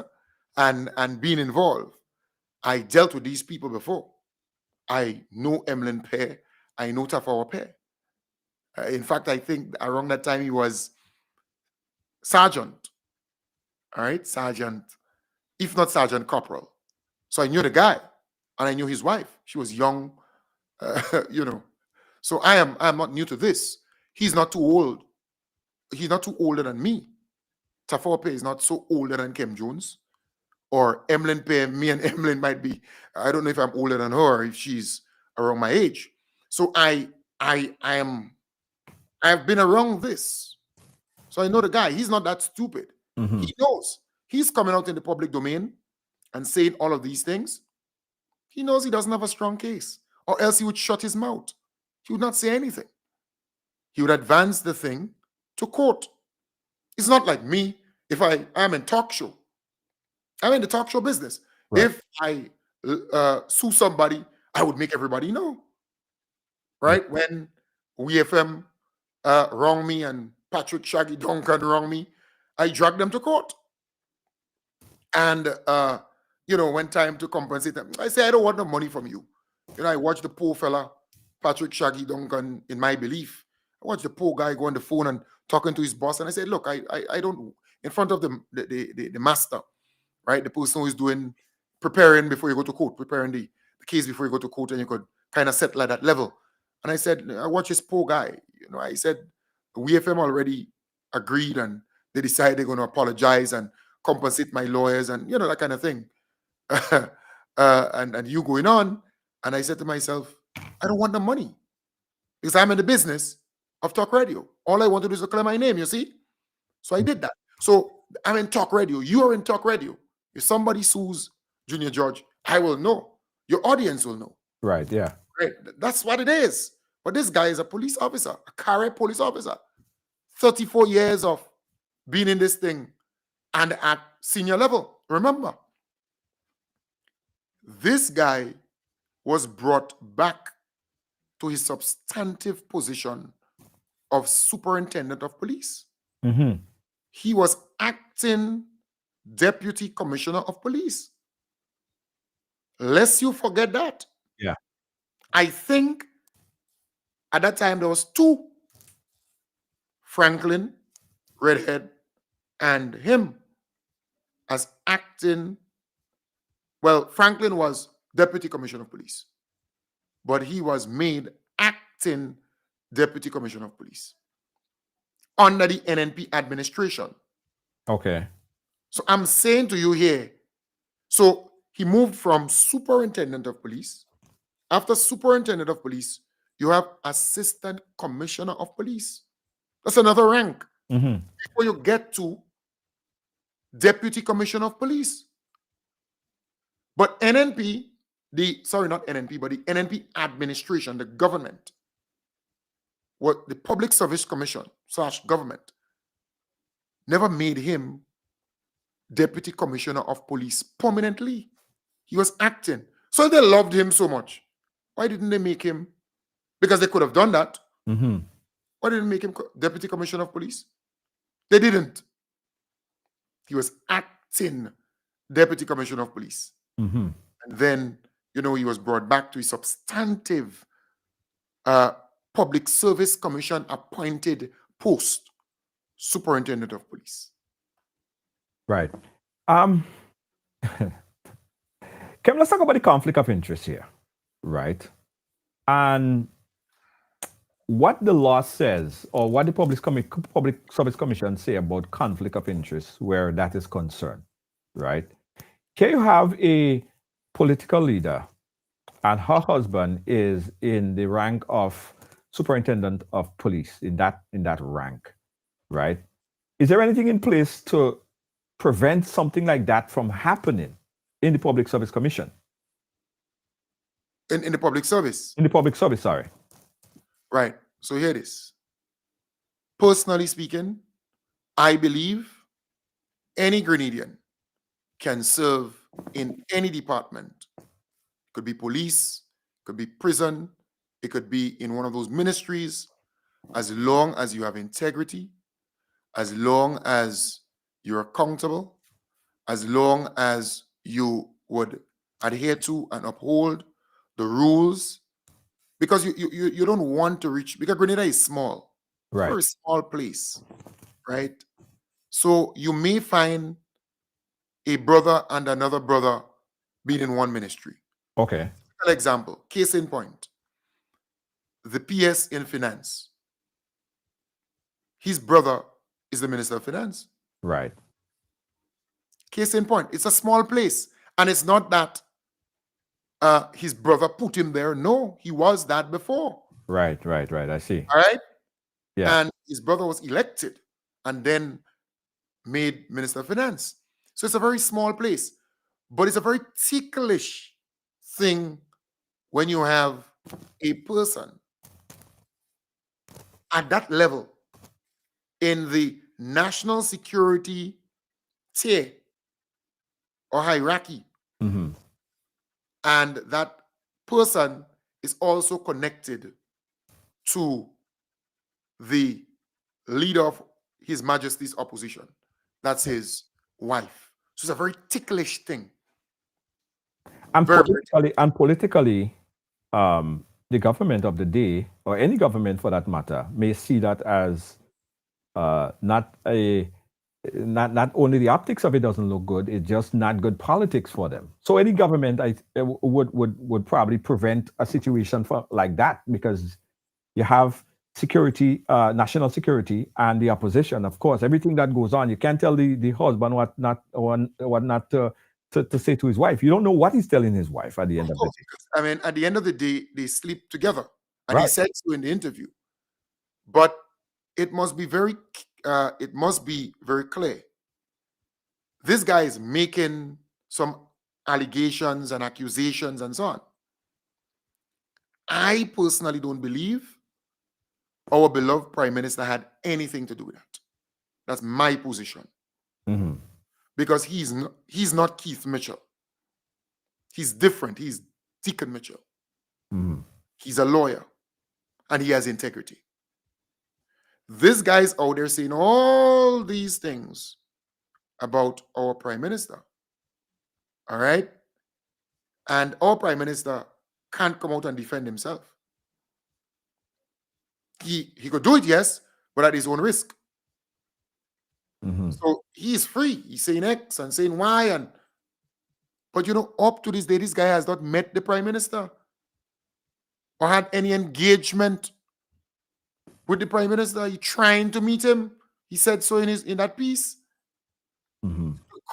and being involved. I dealt with these people before. I know Emlyn Pierre. I know Tafawa Pierre. In fact, I think around that time he was sergeant. All right, sergeant, if not sergeant corporal. So I knew the guy, and I knew his wife. She was young, So I am not new to this. He's not too old. He's not too older than me. Tafawa Pierre is not so older than Kim Jones. Or Emlyn Pierre, me and Emlyn might be, I don't know if I'm older than her or if she's around my age. So I've been around this. So I know the guy. He's not that stupid. He knows. He's coming out in the public domain and saying all of these things. He knows he doesn't have a strong case, or else he would shut his mouth. He would not say anything. He would advance the thing to court. It's not like me. If I'm in talk show, I'm in the talk show business. Right. If I sue somebody, I would make everybody know. Right? When WFM wronged me and Patrick Shaggy Duncan wronged me, I dragged them to court. And, when time to compensate them, I say, I don't want no money from you. I watched the poor fella, Patrick Shaggy Duncan, in my belief. I watched the poor guy go on the phone and talking to his boss. And I said, look, I don't, in front of the master, right? The person who is preparing before you go to court, preparing the case before you go to court, and you could kind of settle at that level. And I said, I watch this poor guy. I said, WFM already agreed and they decided they're going to apologize and compensate my lawyers and, that kind of thing. And you going on. And I said to myself, I don't want the money because I'm in the business of talk radio. All I want to do is to clear my name, you see? So I did that. So I'm in talk radio. You are in talk radio. If somebody sues Junior George, I will know. Your audience will know. Right, yeah. Right. That's what it is. But this guy is a police officer, a career police officer. 34 years of being in this thing and at senior level. Remember, this guy was brought back to his substantive position of superintendent of police. He was acting deputy commissioner of police. Lest you forget that. Yeah. I think at that time there was two, Franklin, redhead, and him as acting. Well, Franklin was deputy commissioner of police, but he was made acting deputy commissioner of police under the NNP administration. Okay. So I'm saying to you here, so He moved from superintendent of police. After superintendent of police, you have assistant commissioner of police. That's another rank before you get to deputy commissioner of police. But NNP, not NNP, but the NNP administration, the government, what the Public Service Commission / government, never made him deputy commissioner of police permanently. He was acting. So they loved him so much. Why didn't they make him? Because they could have done that. Why didn't they make him deputy commissioner of police? They didn't. He was acting deputy commissioner of police. And then, he was brought back to a substantive Public Service Commission appointed post, superintendent of police. Right. Kim, let's talk about the conflict of interest here, right? And what the law says, or what the Public Service Commission say about conflict of interest where that is concerned, right? Can you have a political leader and her husband is in the rank of superintendent of police, in that rank, right? Is there anything in place to prevent something like that from happening in the Public Service Commission? In the public service? In the public service, sorry. Right. So here it is. Personally speaking, I believe any Grenadian can serve in any department. It could be police, it could be prison, it could be in one of those ministries, as long as you have integrity, as long as you're accountable, as long as you would adhere to and uphold the rules, because you don't want to reach, because Grenada is small, Right. very small place, right? So you may find a brother and another brother being in one ministry. Okay. For example, case in point, the PS in finance. His brother is the Minister of Finance. Right. Case in point, it's a small place. And it's not that his brother put him there. No, he was that before. Right. I see. All right? Yeah. And his brother was elected and then made Minister of Finance. So it's a very small place. But it's a very ticklish thing when you have a person at that level in the national security tier or hierarchy. And that person is also connected to the leader of His Majesty's opposition. That's his wife. So it's a very ticklish thing. And Very, politically, the government of the day, or any government for that matter, may see that as not only the optics of it doesn't look good, it's just not good politics for them. So any government would probably prevent a situation like that, because you have security, national security, and the opposition. Of course, everything that goes on, you can't tell the husband what not to say to his wife. You don't know what he's telling his wife at the end of the day. I mean, at the end of the day, they sleep together. And Right. he said so in the interview. But it must be very clear. This guy is making some allegations and accusations and so on. I personally don't believe our beloved Prime Minister had anything to do with that. That's my position. Because he's not Keith Mitchell. He's different. He's Deacon Mitchell. He's a lawyer and he has integrity. This guy's out there saying all these things about our Prime Minister. All right? And our Prime Minister can't come out and defend himself. He could do it, yes, but at his own risk. So he's free. He's saying X and saying Y. But up to this day, this guy has not met the Prime Minister or had any engagement with the Prime Minister. He trying to meet him. He said so in that piece.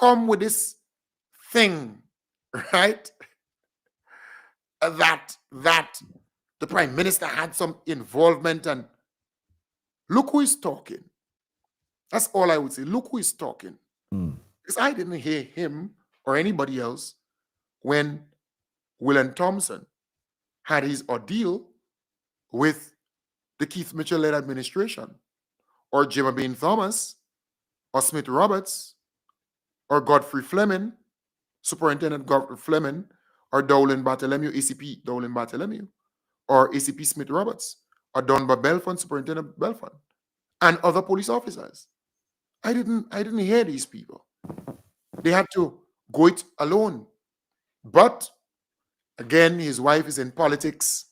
Come with this thing right? That the prime minister had some involvement, and look who is talking. That's all I would say. Look who is talking. Because I didn't hear him or anybody else when William Thompson had his ordeal with the Keith Mitchell-led administration, or Jimmy Bain Thomas, or Smith Roberts, or Godfrey Fleming, Superintendent Godfrey Fleming, or Dowling Bartholomew, ACP Dowling Bartholomew, or ACP Smith Roberts, or Dunbar Belfont, Superintendent Belfont, and other police officers. I didn't hear these people. They had to go it alone. But again, his wife is in politics,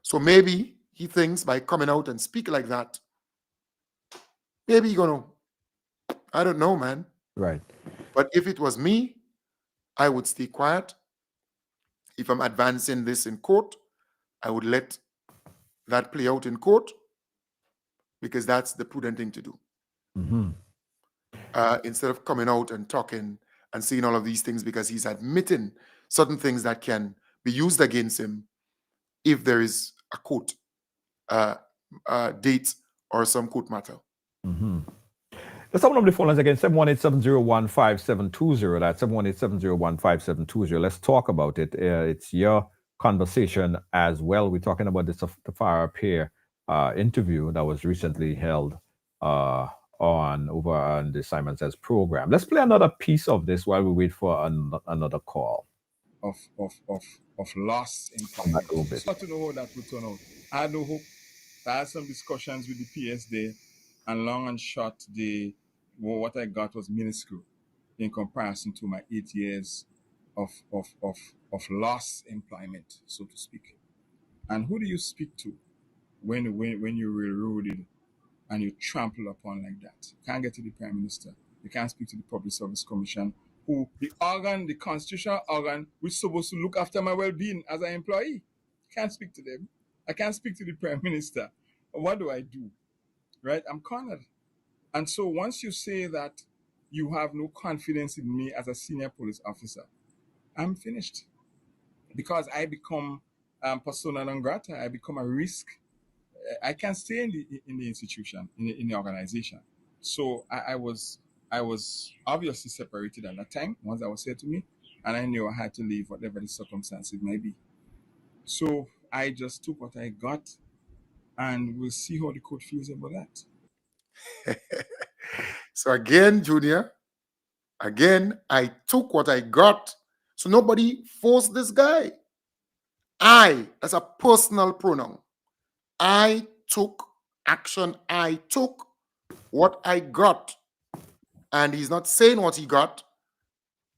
so maybe he thinks by coming out and speak like that, maybe he's gonna, I don't know, man. Right. But if it was me, I would stay quiet. If I'm advancing this in court, I would let that play out in court, because that's the prudent thing to do. Instead of coming out and talking and saying all of these things, because he's admitting certain things that can be used against him if there is a court date or some court matter. Let's open up the phone lines again. 718-701-5720. That's 718-701-5720. Let's talk about it. It's your conversation as well. We're talking about this Tafawa Pierre interview that was recently held over on the Simon Says program. Let's play another piece of this while we wait for another call. Of loss in time. So to know how that will turn out. I do hope. I had some discussions with the PS there, and long and short, what I got was minuscule in comparison to my 8 years of lost employment, so to speak. And who do you speak to when you're railroaded and you trample upon like that? You can't get to the Prime Minister. You can't speak to the Public Service Commission, who the constitutional organ, which is supposed to look after my well-being as an employee. Can't speak to them. I can't speak to the Prime Minister. What do I do? Right? I'm cornered. And so once you say that you have no confidence in me as a senior police officer, I'm finished. Because I become persona non grata. I become a risk. I can't stay in the institution, in the organization. So I was obviously separated at that time, once that was said to me, and I knew I had to leave whatever the circumstances might be. So I just took what I got, and we'll see how the court feels about that. So again, Junior, I took what I got. So nobody forced this guy. I, as a personal pronoun, I took action. I took what I got. And he's not saying what he got.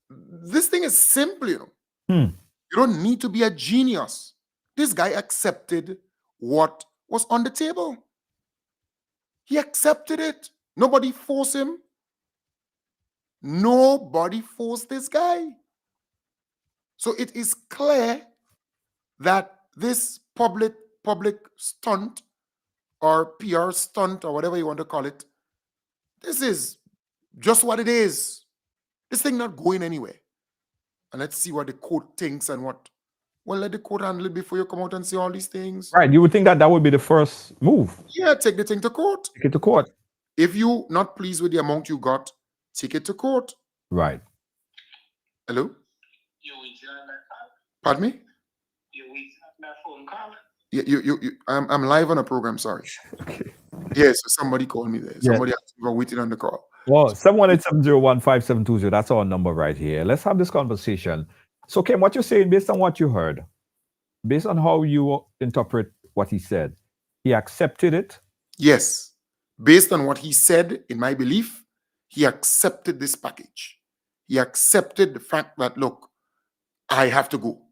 This thing is simple, you know. You don't need to be a genius. This guy accepted what was on the table. He accepted it. Nobody forced him. Nobody forced this guy. So it is clear that this public stunt or PR stunt or whatever you want to call it, this is just what it is. This thing not going anywhere. And let's see what the court thinks and what. Well, let the court handle it before you come out and say all these things. Right. You would think that would be the first move. Yeah, take the thing to court. Take it to court. If you not pleased with the amount you got, take it to court. Right. Hello? Pardon me? Yeah, I'm live on a program, sorry. Okay. Yes, somebody called me there. Yeah. Somebody was waiting on the call. Well, 718-701-5720. That's our number right here. Let's have this conversation. So, Kim, what you're saying, based on what you heard, based on how you interpret what he said, he accepted it? Yes. Based on what he said, in my belief, he accepted this package. He accepted the fact that, look, I have to go.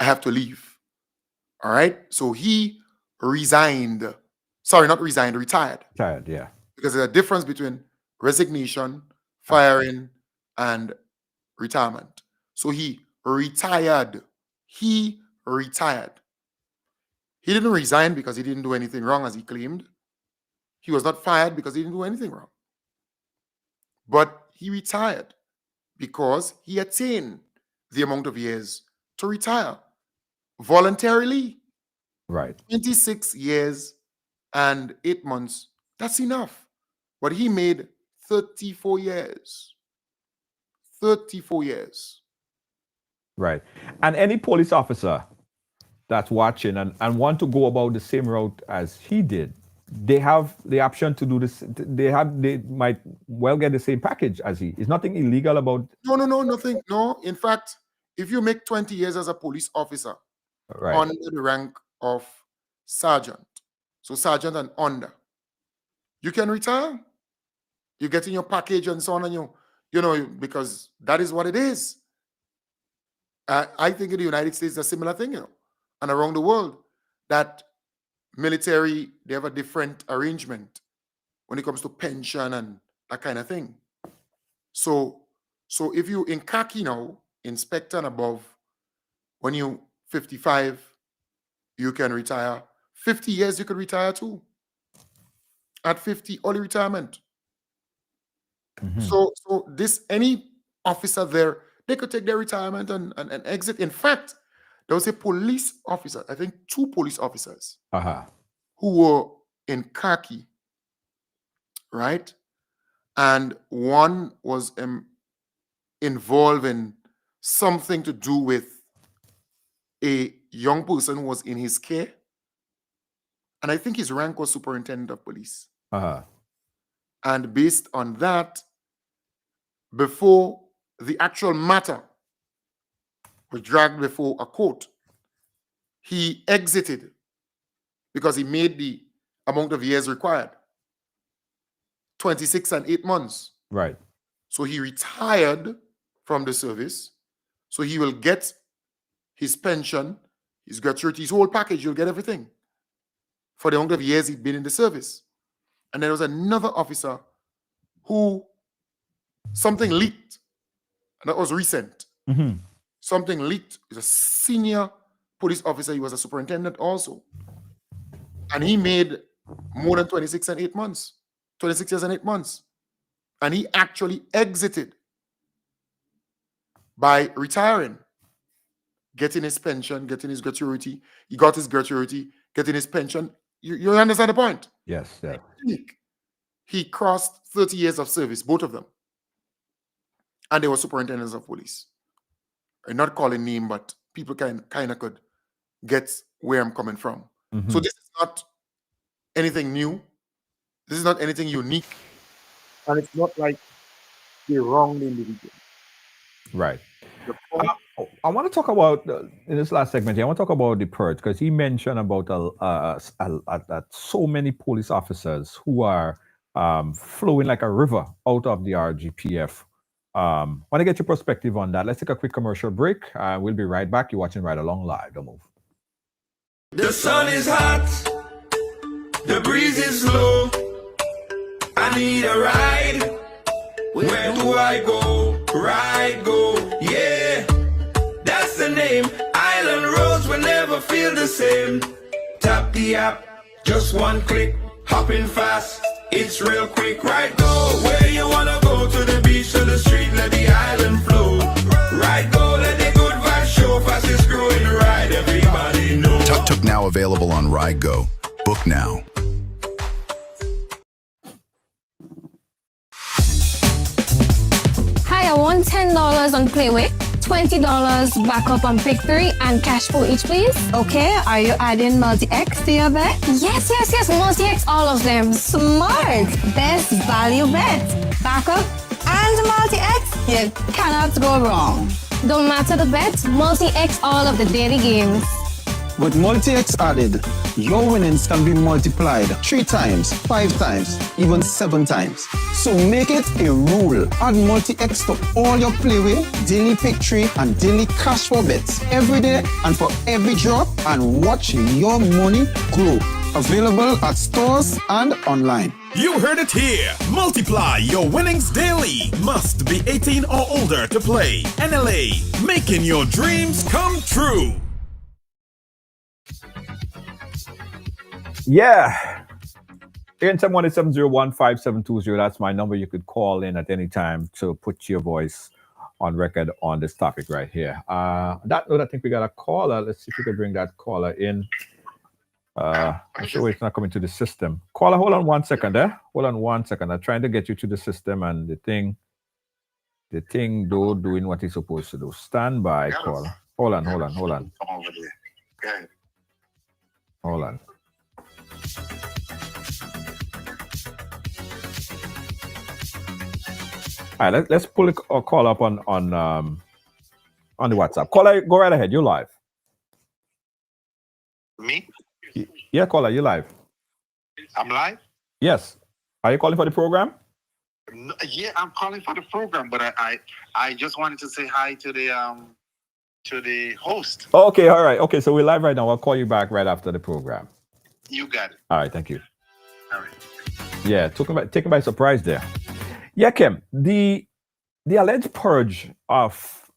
I have to leave. All right? So he resigned. Sorry, not resigned, retired. Retired, yeah. Because there's a difference between resignation, firing, and retirement. So he retired. He retired. He didn't resign because he didn't do anything wrong, as he claimed. He was not fired because he didn't do anything wrong. But he retired because he attained the amount of years to retire voluntarily. Right. 26 years and 8 months. That's enough. But he made 34 years. 34 years. Right. And any police officer that's watching and want to go about the same route as he did, they have the option to do this. They might well get the same package as he. Is nothing illegal about. No, nothing. No. In fact, if you make 20 years as a police officer Right. under the rank of sergeant, so sergeant and under, you can retire. You get in your package and so on, and you know, because that is what it is. I think in the United States, a similar thing, and around the world, that military, they have a different arrangement when it comes to pension and that kind of thing. So if you in khaki now, inspector and above, when you 55, you can retire. 50 years, you could retire too. At 50, early retirement. Mm-hmm. So this, any officer there, they could take their retirement and exit. In fact, there was a police officer, I think 2 police officers, who were in khaki, right? And one was involved in something to do with a young person who was in his care. And I think his rank was superintendent of police. And based on that, before the actual matter was dragged before a court, he exited because he made the amount of years required, 26 and 8 months. Right. So he retired from the service. So he will get his pension, his gratuity, his whole package. You'll get everything for the amount of years he'd been in the service. And there was another officer who something leaked. And that was recent. Mm-hmm. Something leaked. He's a senior police officer. He was a superintendent also. And he made more than 26 and 8 months. 26 years and 8 months. And he actually exited by retiring, getting his pension, getting his gratuity. He got his gratuity, getting his pension. You understand the point? Yes. Yeah. He crossed 30 years of service, both of them. And they were superintendents of police. I'm not calling name, but people kind of could get where I'm coming from. Mm-hmm. So this is not anything new. This is not anything unique. And it's not like the wrong individual. Right. I want to talk about, in this last segment here, I want to talk about the purge, because he mentioned about so many police officers who are flowing like a river out of the RGPF. Want to get your perspective on that. Let's take a quick commercial break. We'll be right back. You're watching Right Along Live. Don't move. The sun is hot. The breeze is low. I need a ride. Where do I go? Ride, go. Yeah, that's the name. Island roads will never feel the same. Tap the app, just one click. Hopping fast, it's real quick. Right, go. Where you wanna go? To the beach, to the street, let the island flow. Right, go. Let the good vibes show. Fastest growing ride, everybody know. Tuk-tuk now available on Ride Go. Book now. Hi, I want $10 on Playway, $20 backup on Pick 3, and cash for each, please. Okay, are you adding multi-X to your bet? Yes, multi-X, all of them. Smart! Best value bet. Backup and multi-X, you cannot go wrong. Don't matter the bet, multi-X all of the daily games. With multi-X added, your winnings can be multiplied 3 times, 5 times, even 7 times. So make it a rule. Add multi-X to all your Playway, daily Pick 3, and daily cash for bets every day and for every drop, and watch your money grow. Available at stores and online. You heard it here. Multiply your winnings daily. Must be 18 or older to play. NLA, making your dreams come true. Yeah. 871-701-5720. That's my number. You could call in at any time to put your voice on record on this topic right here. That note, I think we got a caller. Let's see if we can bring that caller in. I'm sure it's not coming to the system. Caller, hold on 1 second there. Hold on 1 second. I'm trying to get you to the system, and the thing doing what it's supposed to do. Stand by, caller. Hold on. Hold on. All right, let's pull a call up on the WhatsApp. Caller, go right ahead. You're live. Me? Yeah, caller, you're live. I'm live? Yes. Are you calling for the program? No, yeah, I'm calling for the program, but I just wanted to say hi to the host. Okay, all right. Okay, so we're live right now. I'll call you back right after the program. You got it. All right, thank you. All right. Yeah, taken by surprise there. Yeah, Kim, the alleged purge of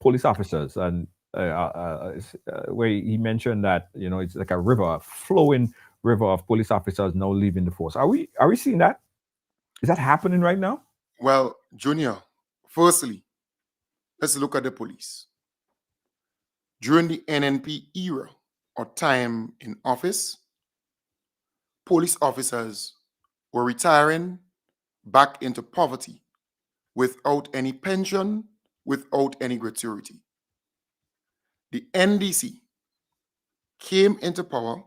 police officers, and where he mentioned that it's like a flowing river of police officers now leaving the force. Are we seeing that? Is that happening right now? Well, Junior, firstly, let's look at the police. During the NNP era or time in office, police officers were retiring back into poverty without any pension, without any gratuity. The NDC came into power,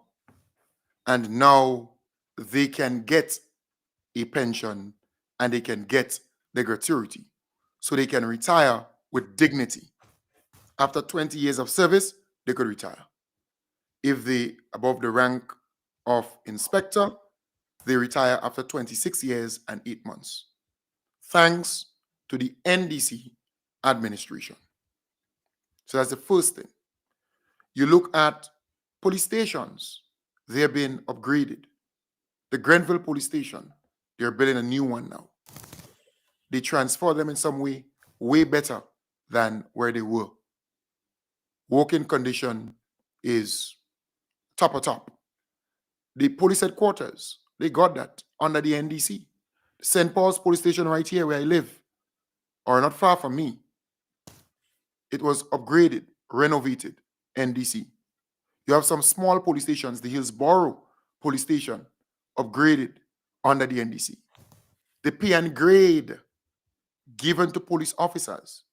and now they can get a pension and they can get the gratuity, so they can retire with dignity. After 20 years of service, they could retire. If they above the rank of inspector, they retire after 26 years and 8 months. Thanks to the NDC administration. So that's the first thing. You look at police stations, they're being upgraded. The Grenville police station, they're building a new one now. They transfer them in some way better than where they were. Working condition is top of top. The police headquarters, they got that under the NDC. St. Paul's police station right here where I live, or not far from me, it was upgraded, renovated, NDC. You have some small police stations, the Hillsborough police station, upgraded under the NDC. The pay and grade given to police officers,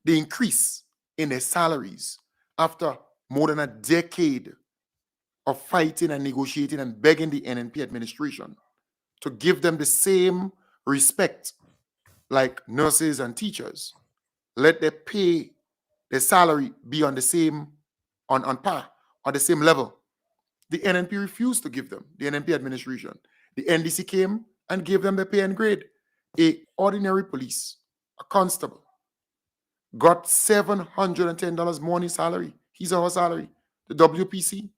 the increase in their salaries after more than a decade of fighting and negotiating and begging the NNP administration to give them the same respect like nurses and teachers. Let their pay, their salary be on the same, on par, on the same level. The NNP refused to give them, the NNP administration. The NDC came and gave them the pay and grade. A ordinary police, a constable, got $710 more in his salary, his or her salary. The WPC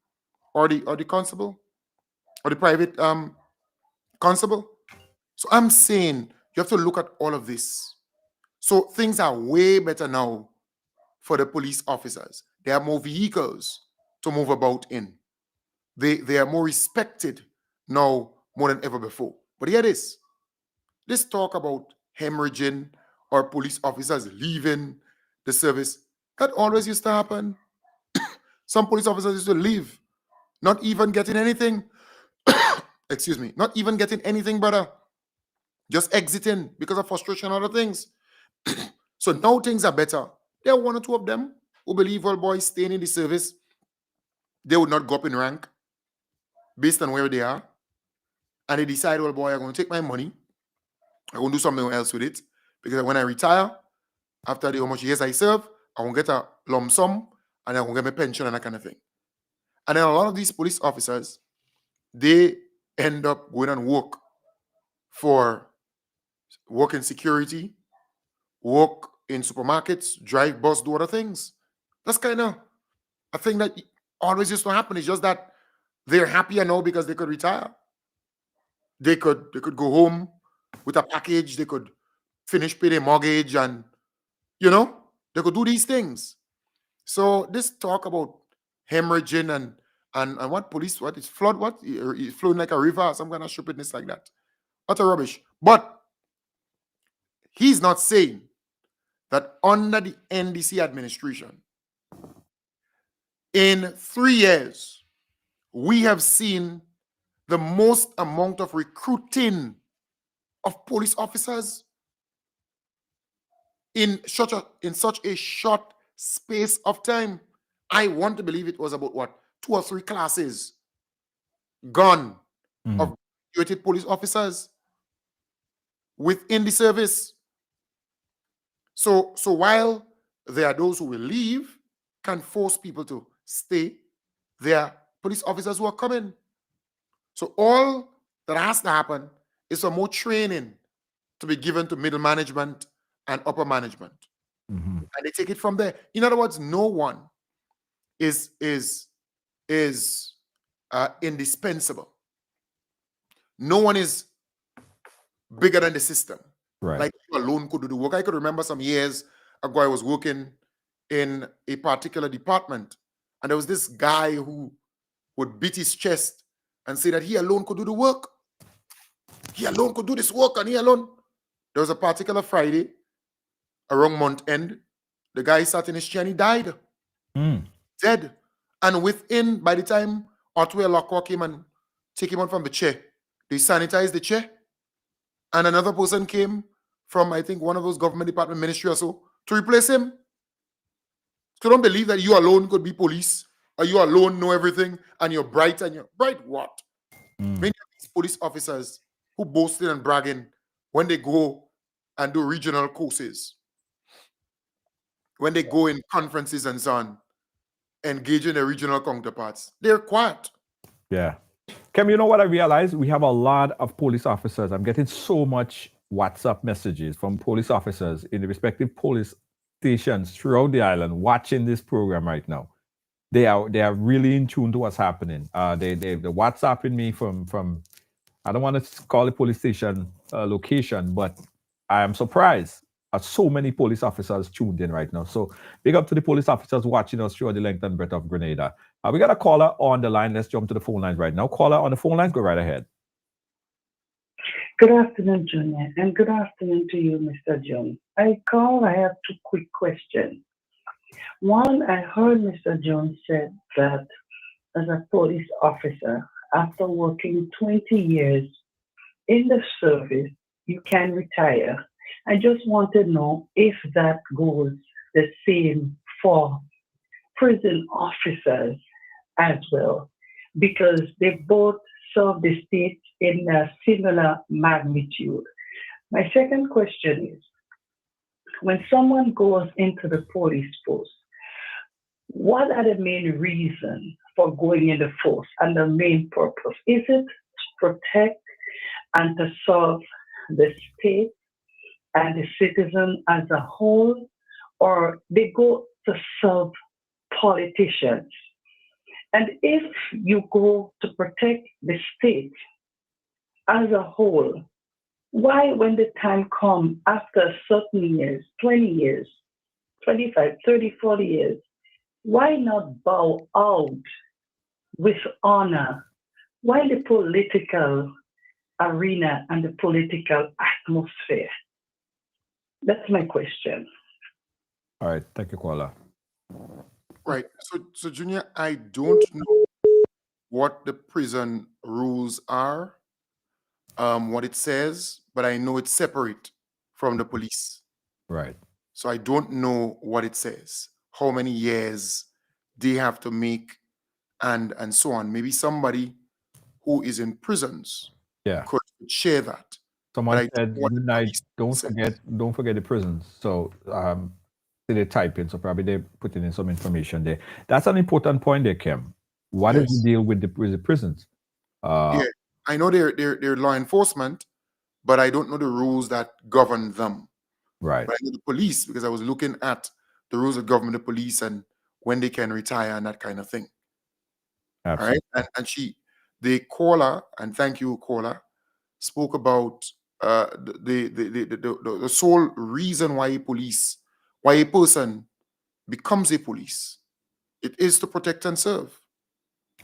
or the constable or the private constable. So I'm saying you have to look at all of this. So things are way better now for the police officers. They have more vehicles to move about in. They are more respected now more than ever before. But here it is. This talk about hemorrhaging or police officers leaving the service, that always used to happen. Some police officers used to leave, not even getting anything. Excuse me, not even getting anything, brother. Just exiting because of frustration and other things. So now things are better. There are one or two of them who believe, well, boys staying in the service, they would not go up in rank based on where they are. And they decide, well, boy, I'm going to take my money. I'm going to do something else with it. Because when I retire, after the how much years I serve, I'm going to get a lump sum and I'm going to get my pension and that kind of thing. And then a lot of these police officers, they end up going and work in security, work in supermarkets, drive bus, do other things. That's kind of a thing that always used to happen. It's just that they're happier now because they could retire. They could go home with a package. They could finish pay their mortgage and, they could do these things. So this talk about hemorrhaging and what police, what is flood, what? It's flowing like a river, some kind of stupidness like that. Utter rubbish. But he's not saying that under the NDC administration, in 3 years, we have seen the most amount of recruiting of police officers in such a short space of time. I want to believe it was about what, 2 or 3 classes gone of graduated police officers within the service. So while there are those who will leave, can force people to stay, there are police officers who are coming. So all that has to happen is for more training to be given to middle management and upper management. And they take it from there. In other words, no one is indispensable. No one is bigger than the system. Right. Like you alone could do the work. I could remember some years ago, I was working in a particular department, and there was this guy who would beat his chest and say that he alone could do the work. He alone could do this work, and he alone. There was a particular Friday around month end, the guy sat in his chair and he died. Dead. And by the time Otway Lockwell came and take him out from the chair, they sanitized the chair. And another person came from, I think, one of those government department ministry or so to replace him. So don't believe that you alone could be police, or you alone know everything, and you're bright, what? Many of these police officers who boasting and bragging when they go and do regional courses, when they go in conferences and so on, engaging their regional counterparts, they're quiet. Yeah. Kim, you know what I realized? We have a lot of police officers. I'm getting so much WhatsApp messages from police officers in the respective police stations throughout the island watching this program right now. They are really in tune to what's happening. They're WhatsApping me from I don't want to call the police station location, but I am surprised at so many police officers tuned in right now. So big up to the police officers watching us throughout the length and breadth of Grenada. We got a caller on the line. Let's jump to the phone lines right now. Caller on the phone lines, go right ahead. Good afternoon, Junior, and good afternoon to you, Mr. Jones. I have 2 quick questions. One, I heard Mr. Jones said that as a police officer, after working 20 years in the service, you can retire. I just want to know if that goes the same for prison officers as well, because they both serve the state in a similar magnitude. My second question is, when someone goes into the police force, what are the main reasons for going in the force and the main purpose? Is it to protect and to serve the state and the citizen as a whole, or they go to serve politicians? And if you go to protect the state as a whole, why, when the time comes after certain years, 20 years, 25, 30, 40 years, why not bow out with honor? Why the political arena and the political atmosphere? That's my question. All right. Thank you, caller. Right. So Junior, I don't know what the prison rules are, what it says, but I know it's separate from the police. Right. So I don't know what it says, how many years they have to make, and so on. Maybe somebody who is in prisons could share that. Someone said, "Midnight, don't forget the prisons." So they type in, so probably they're putting in some information there. That's an important point there, Kim. What is the deal with the prisons? Yeah, I know they're law enforcement, but I don't know the rules that govern them. Right. But I know the police, because I was looking at the rules that govern the police and when they can retire and that kind of thing. Absolutely. All right. And the caller, and thank you, caller, spoke about the sole reason why a person becomes a police. It is to protect and serve.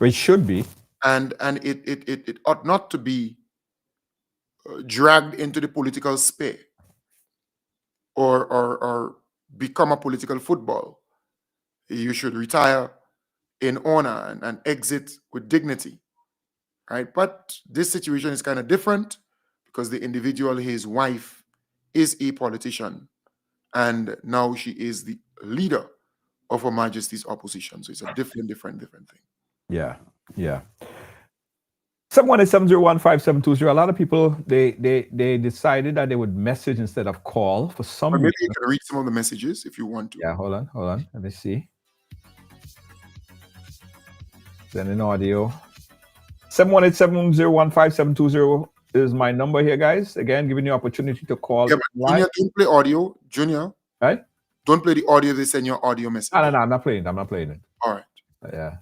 It should be. And it ought not to be dragged into the political sphere or become a political football. You should retire in honor and exit with dignity, right? But this situation is kind of different because the individual, his wife, is a politician, and now she is the leader of Her Majesty's opposition. So it's a different thing. Yeah, yeah. 718-701-5720. A lot of people they decided that they would message instead of call for some Maybe reason. you can read some of the messages if you want to. Yeah, hold on. Let me see. Sending audio. 718-701-5720 is my number here, guys. Again, giving you opportunity to call. Yeah, but Junior, don't play audio. Junior, right? Don't play the audio. They send your audio message. No, I'm not playing it. I'm not playing it. All right. Yeah.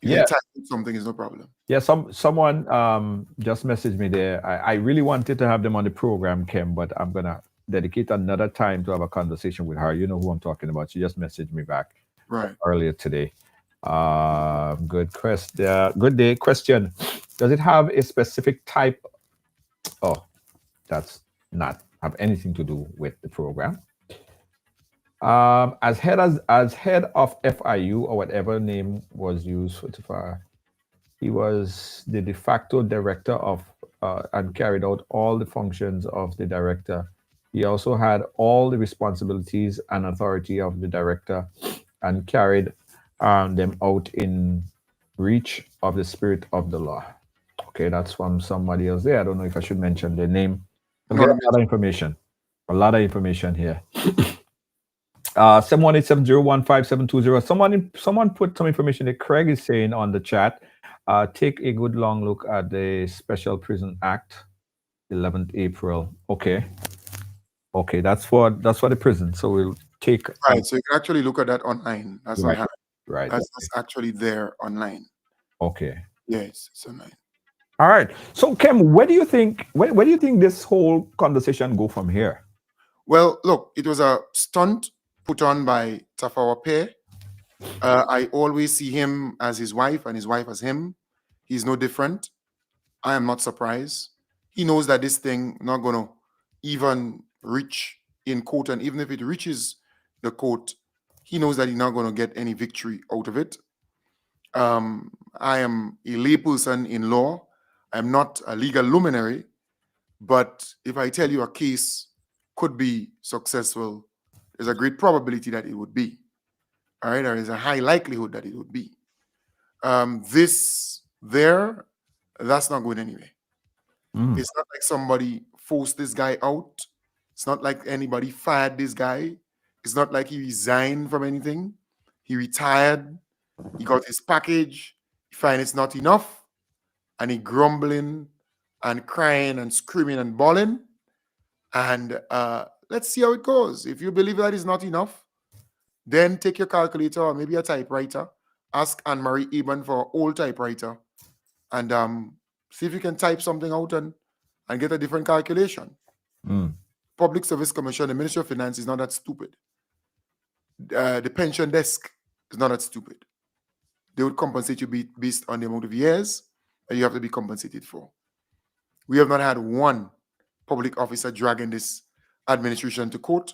You can type something is no problem. Yeah, someone just messaged me there. I really wanted to have them on the program, Kim, but I'm gonna dedicate another time to have a conversation with her. You know who I'm talking about. She just messaged me back earlier today. Good question. Good day. Question: does it have a specific type? Oh, that's not have anything to do with the program. As head of FIU or whatever name was used for Tafawa, he was the de facto director of and carried out all the functions of the director. He also had all the responsibilities and authority of the director and carried them out in reach of the spirit of the law. Okay, that's from somebody else there. I don't know if I should mention their name. A lot of information. A lot of information here. 718-701-5720. Someone put some information that Craig is saying on the chat. Take a good long look at the Special Prison Act, 11th April. Okay, that's for the prison. So we'll take. Right. So you can actually look at that online. That's right. Right. That's actually there online. Okay. Yes, it's online. All right. So Kim, where do you think this whole conversation go from here? Well, look, it was a stunt put on by Tafawa Pierre. I always see him as his wife and his wife as him. He's no different. I am not surprised. He knows that this thing not going to even reach in court, and even if it reaches the court, he knows that he's not going to get any victory out of it. I am a layperson in law. I'm not a legal luminary, but if I tell you a case could be successful, there's a great probability that it would be. All right, there is a high likelihood that it would be. That's not going anywhere. It's not like somebody forced this guy out. It's not like anybody fired this guy. It's not like he resigned from anything. He retired. He got his package. He find it's not enough. And he grumbling and crying and screaming and bawling. And let's see how it goes. If you believe that is not enough, then take your calculator or maybe a typewriter. Ask Anne-Marie Eben for an old typewriter. And see if you can type something out and get a different calculation. Public Service Commission, the Ministry of Finance is not that stupid. The pension desk is not that stupid. They would compensate you based on the amount of years that you have to be compensated for. We have not had one public officer dragging this administration to court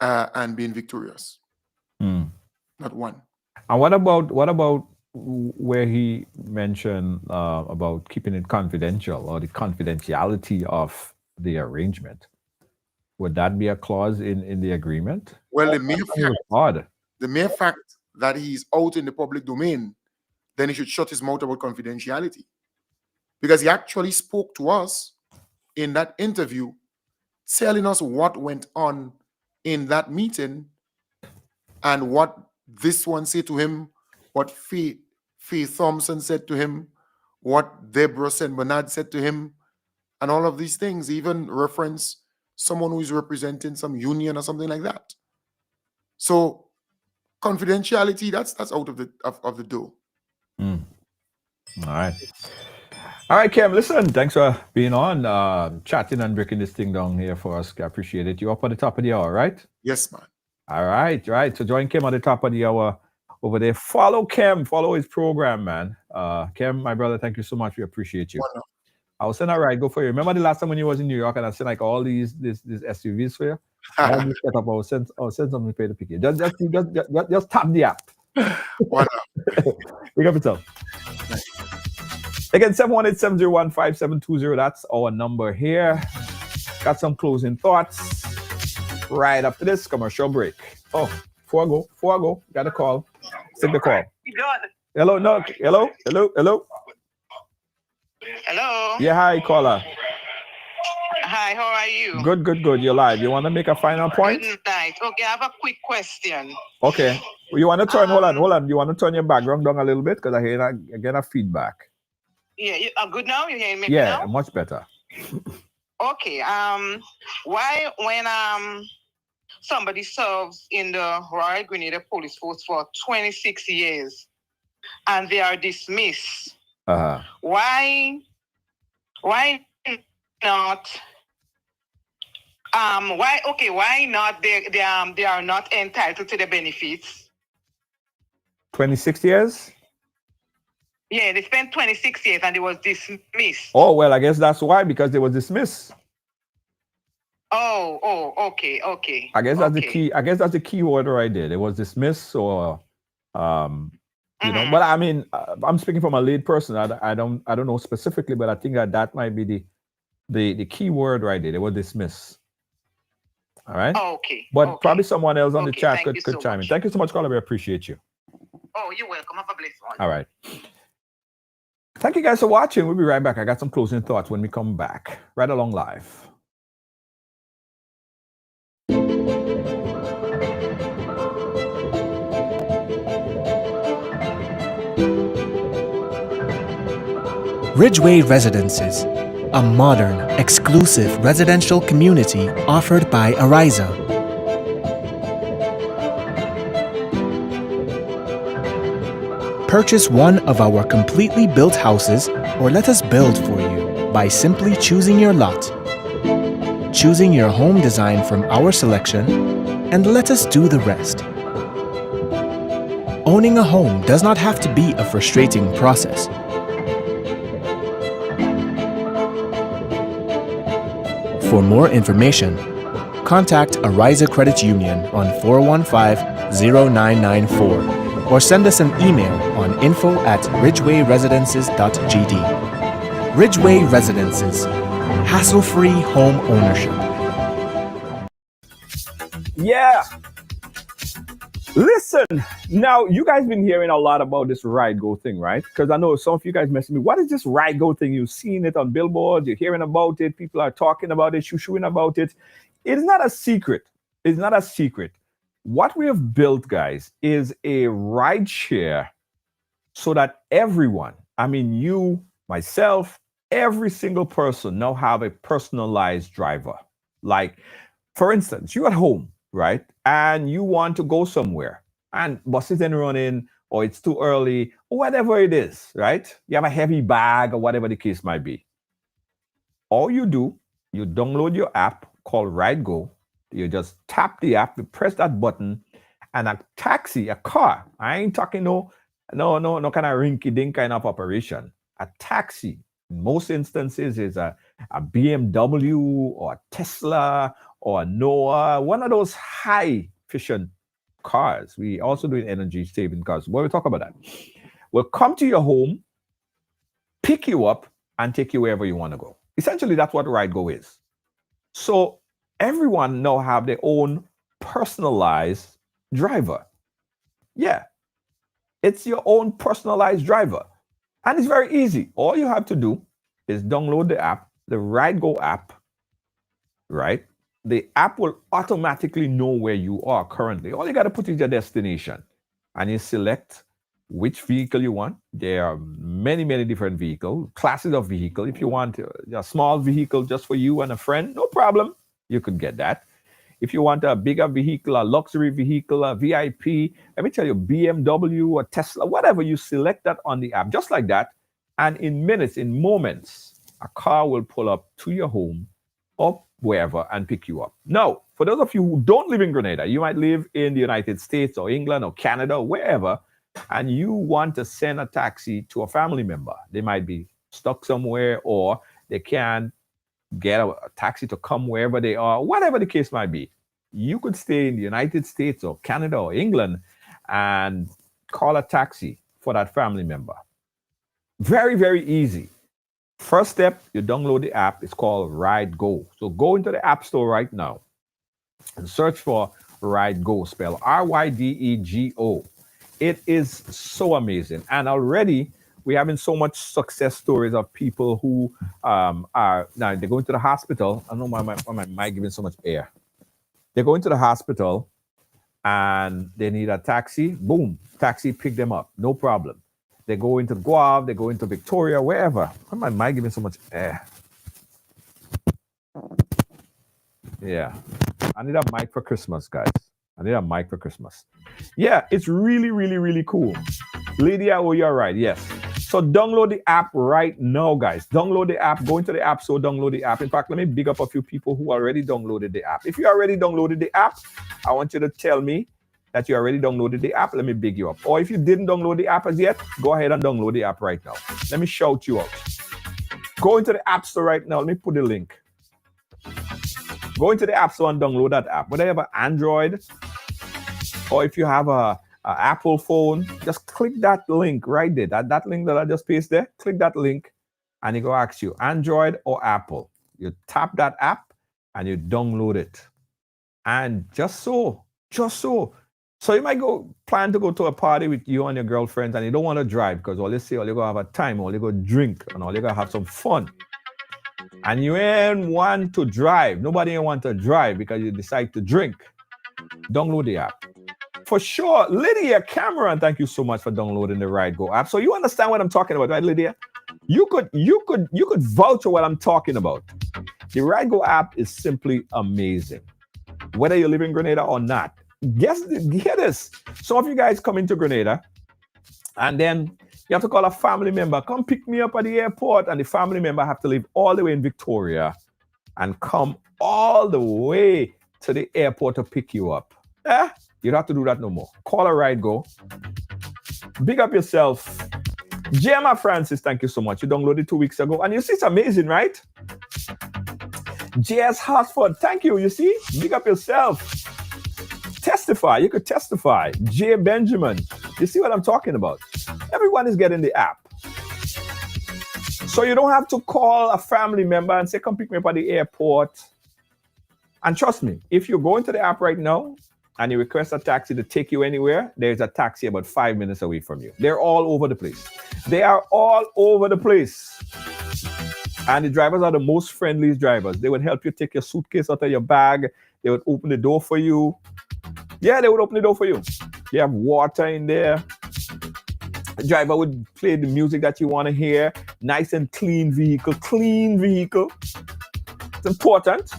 and being victorious. Not one. And what about where he mentioned about keeping it confidential or the confidentiality of the arrangement? Would that be a clause in the agreement? Well, the mere fact that he's out in the public domain, then he should shut his mouth about confidentiality. Because he actually spoke to us in that interview, telling us what went on in that meeting and what this one said to him, what Faye Thompson said to him, what Deborah St. Bernard said to him, and all of these things. He even reference someone who is representing some union or something like that. So confidentiality, that's out of the door. All right, Kim, listen, thanks for being on, chatting and breaking this thing down here for us. I appreciate it. You're up at the top of the hour, right? Yes, man. All right. So join Kim at the top of the hour over there. Follow Kim, follow his program, man. Kim, my brother, thank you so much. We appreciate you. I'll send a ride go for you. Remember the last time when you was in New York and I sent like all these SUVs for you? All this setup, I'll send something to pay to pick you. Just tap the app. What up? Pick up yourself. Again, 718-701-5720. That's our number here. Got some closing thoughts right after this commercial break. Oh, before I go, got a call. Take the call. Hello, no, hello. Hello. Yeah, hi, caller. Hi, how are you? Good. You're live. You want to make a final point? Good night. Okay, I have a quick question. Okay. You want to turn, hold on. You want to turn your background down a little bit? Because I get a feedback. Yeah, you are good now? You hear me Yeah, now? much better. Okay. Why when somebody serves in the Royal Grenada Police Force for 26 years and they are dismissed, why not why not they are not entitled to the benefits? 26 years? Yeah, they spent 26 years and they was dismissed. Oh, well, I guess that's why, because they were dismissed. Okay. I guess that's the key. I guess that's the key word right there. They was dismissed or you know, but I mean, I'm speaking from a lead person. I don't know specifically, but I think that might be the key word right there. They were dismissed. All right. Okay. But probably someone else on the chat could so chime in. Thank you so much, caller. We appreciate you. Oh, you're welcome. Have a blessed one. All right. Thank you guys for watching. We'll be right back. I got some closing thoughts when we come back. Right along live. Ridgeway Residences, a modern, exclusive residential community offered by Ariza. Purchase one of our completely built houses or let us build for you by simply choosing your lot, choosing your home design from our selection, and let us do the rest. Owning a home does not have to be a frustrating process. For more information, contact Ariza Credit Union on 415-0994 or send us an email on info@ridgewayresidences.gd. Ridgeway Residences, hassle-free home ownership. Yeah. Listen, now you guys been hearing a lot about this ride go thing, right? Because I know some of you guys messaging me. What is this ride go thing? You've seen it on billboards, you're hearing about it, people are talking about it, shoo-shooing about it. It's not a secret. It's not a secret. What we have built, guys, is a ride share so that everyone, I mean you, myself, every single person now have a personalized driver. Like, for instance, you're at home, right? And you want to go somewhere and bus isn't running or it's too early or whatever it is, right? You have a heavy bag or whatever the case might be. All you do, you download your app called RideGo. You just tap the app, you press that button, and a taxi, a car, I ain't talking no kind of rinky-dink kind of operation. A taxi, in most instances, is a BMW or a Tesla or a Noah, one of those high efficient cars. We also do energy saving cars. We'll talk about that. We'll come to your home, pick you up, and take you wherever you want to go. Essentially, that's what RideGo is. So everyone now have their own personalized driver. Yeah, it's your own personalized driver. And it's very easy. All you have to do is download the app, the RideGo app, right? The app will automatically know where you are currently. All you got to put is your destination and you select which vehicle you want. There are many, many different vehicles, classes of vehicle. If you want a small vehicle just for you and a friend, no problem. You could get that. If you want a bigger vehicle, a luxury vehicle, a VIP, let me tell you, BMW or Tesla, whatever, you select that on the app, just like that. And in minutes, in moments, a car will pull up to your home or wherever and pick you up. Now, for those of you who don't live in Grenada, you might live in the United States or England or Canada or wherever, and you want to send a taxi to a family member. They might be stuck somewhere or they can't get a taxi to come wherever they are, whatever the case might be. You could stay in the United States or Canada or England and call a taxi for that family member. Very, very easy. First step, you download the app. It's called Ride Go. So go into the App Store right now and search for Ride Go, spell RYDEGO. It is so amazing. And already we're having so much success stories of people who are, now they go into the hospital. I don't know why my mic giving so much air. They go into the hospital and they need a taxi. Boom, taxi pick them up. No problem. They go into Guave, they go into Victoria, wherever. Why am I giving so much air? Yeah. I need a mic for Christmas, guys. I need a mic for Christmas. Yeah, it's really, really, really cool. Lydia, oh, you're right. Yes. So download the app right now, guys. Download the app. Go into the app store, download the app. In fact, let me big up a few people who already downloaded the app. If you already downloaded the app, I want you to tell me that you already downloaded the app. Let me big you up. Or if you didn't download the app as yet, go ahead and download the app right now. Let me shout you out. Go into the app store right now. Let me put the link. Go into the app store and download that app. Whether you have an Android or if you have a Apple phone, just click that link right there. That link that I just pasted there, click that link and it will ask you Android or Apple. You tap that app and you download it. And just so. So you might plan to go to a party with you and your girlfriends and you don't want to drive because all you say, all you go have a time, all you go drink, and all you go have some fun. And you ain't want to drive. Nobody ain't want to drive because you decide to drink. Download the app. For sure, Lydia Cameron, thank you so much for downloading the Ride Go app. So you understand what I'm talking about, right, Lydia? You could vouch for what I'm talking about. The Ride Go app is simply amazing. Whether you live in Grenada or not. Hear this. Some of you guys come into Grenada and then you have to call a family member, come pick me up at the airport, and the family member have to live all the way in Victoria and come all the way to the airport to pick you up. You don't have to do that no more. Call a Ride Go. Big up yourself. Gemma Francis, thank you so much. You downloaded 2 weeks ago, and you see it's amazing, right? J.S. Hartford, thank you. You see? Big up yourself. Testify. You could testify. J. Benjamin. You see what I'm talking about? Everyone is getting the app. So you don't have to call a family member and say, come pick me up at the airport. And trust me, if you go into the app right now and you request a taxi to take you anywhere, there's a taxi about 5 minutes away from you. They're all over the place. They are all over the place. And the drivers are the most friendliest drivers. They would help you take your suitcase out of your bag. They would open the door for you. Yeah, they would open the door for you. You have water in there. The driver would play the music that you want to hear. Nice and clean vehicle. Clean vehicle. It's important.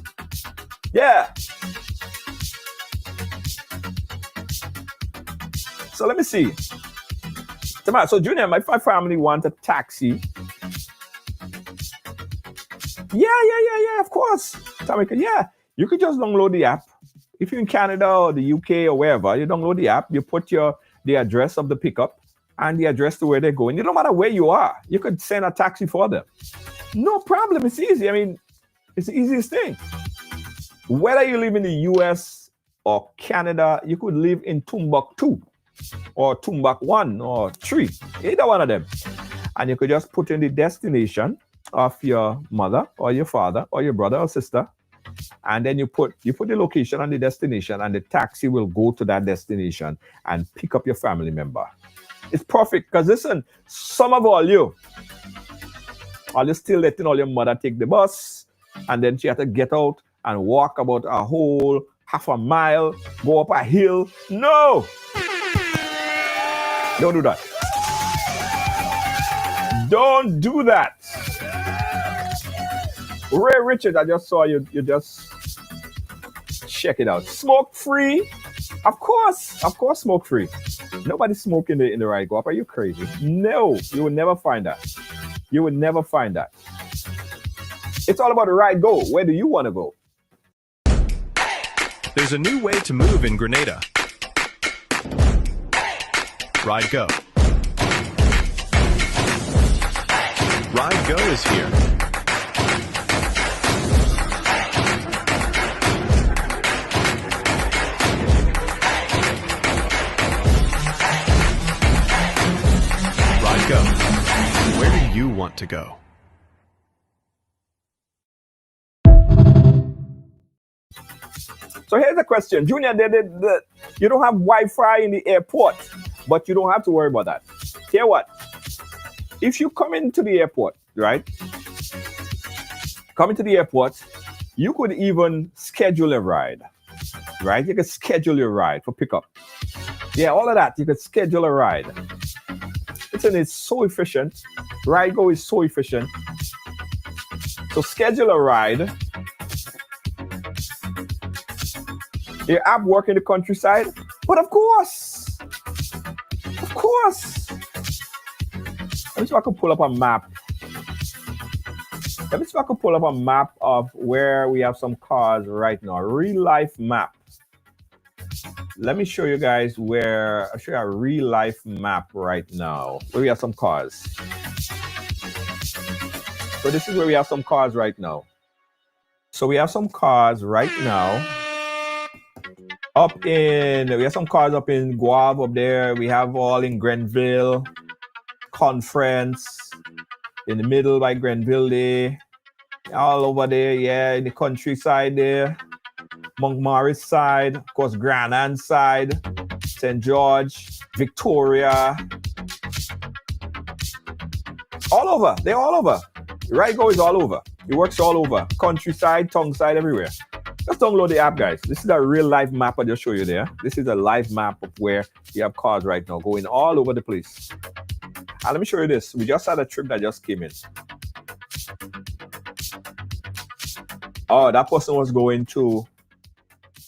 Yeah. So let me see. So Junior, my family want a taxi. Yeah, of course. Tamika, yeah. You could just download the app. If you're in Canada or the UK or wherever, you download the app, you put the address of the pickup and the address to where they're going. It don't matter where you are. You could send a taxi for them. No problem. It's easy. I mean, it's the easiest thing. Whether you live in the US or Canada, you could live in Timbuktu or Tumbuk 1 or 3, either one of them. And you could just put in the destination of your mother or your father or your brother or sister. And then you put the location and the destination, and the taxi will go to that destination and pick up your family member. It's perfect because listen, some of all you still letting all your mother take the bus, and then she had to get out and walk about a whole half a mile, go up a hill. No! Don't do that. Don't do that. Ray Richard, I just saw you just check it out. Smoke free? Of course smoke free. Nobody smoking in the Ride Go app. Are you crazy? No, you will never find that. You will never find that. It's all about the Ride Go. Where do you want to go? There's a new way to move in Grenada. Ride Go. Ride Go is here. Where do you want to go? So here's the question. Junior, you don't have Wi-Fi in the airport, but you don't have to worry about that. Hear what? If you come into the airport, right? Come into the airport, you could even schedule a ride, right? You could schedule your ride for pickup. Yeah, all of that. You could schedule a ride. It's so efficient. RideGo is so efficient. So schedule a ride. Your app work in the countryside? But of course. Of course. Let me see if I can pull up a map. Let me see if I can pull up a map of where we have some cars right now. Real life map. Let me show you guys where, I'll show you a real life map right now. Where we have some cars. So this is where we have some cars right now. So we have some cars right now. We have some cars up in Guave up there. We have all in Grenville, Conference, in the middle by Grenville there. All over there, yeah, in the countryside there. Montgomery side, of course, Grand Anne side, St. George, Victoria. All over, they're all over. RideGo is all over. It works all over. Countryside, tongue side, everywhere. Just download the app, guys. This is a real live map I just show you there. This is a live map of where you have cars right now going all over the place. And let me show you this. We just had a trip that just came in. Oh, that person was going to...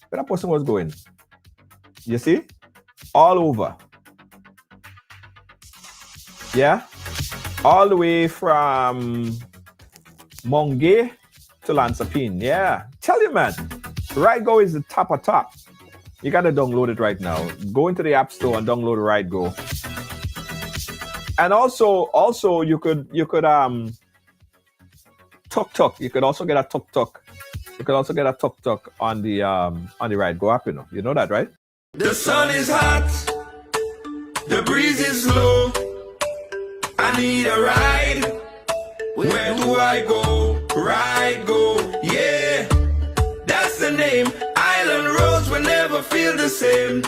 Where that person was going? You see? All over. Yeah? All the way from Mongay to Lansapine. Yeah. Tell you, man. RideGo is the top of top. You got to download it right now. Go into the App Store and download RideGo. And also you could tuk-tuk. You could also get a tuk-tuk. You could also get a tuk-tuk on the RideGo app, you know that, right? The sun is hot, the breeze is low. I need a ride. Where do I go? RideGo, yeah, that's the name. Island roads will never feel the same.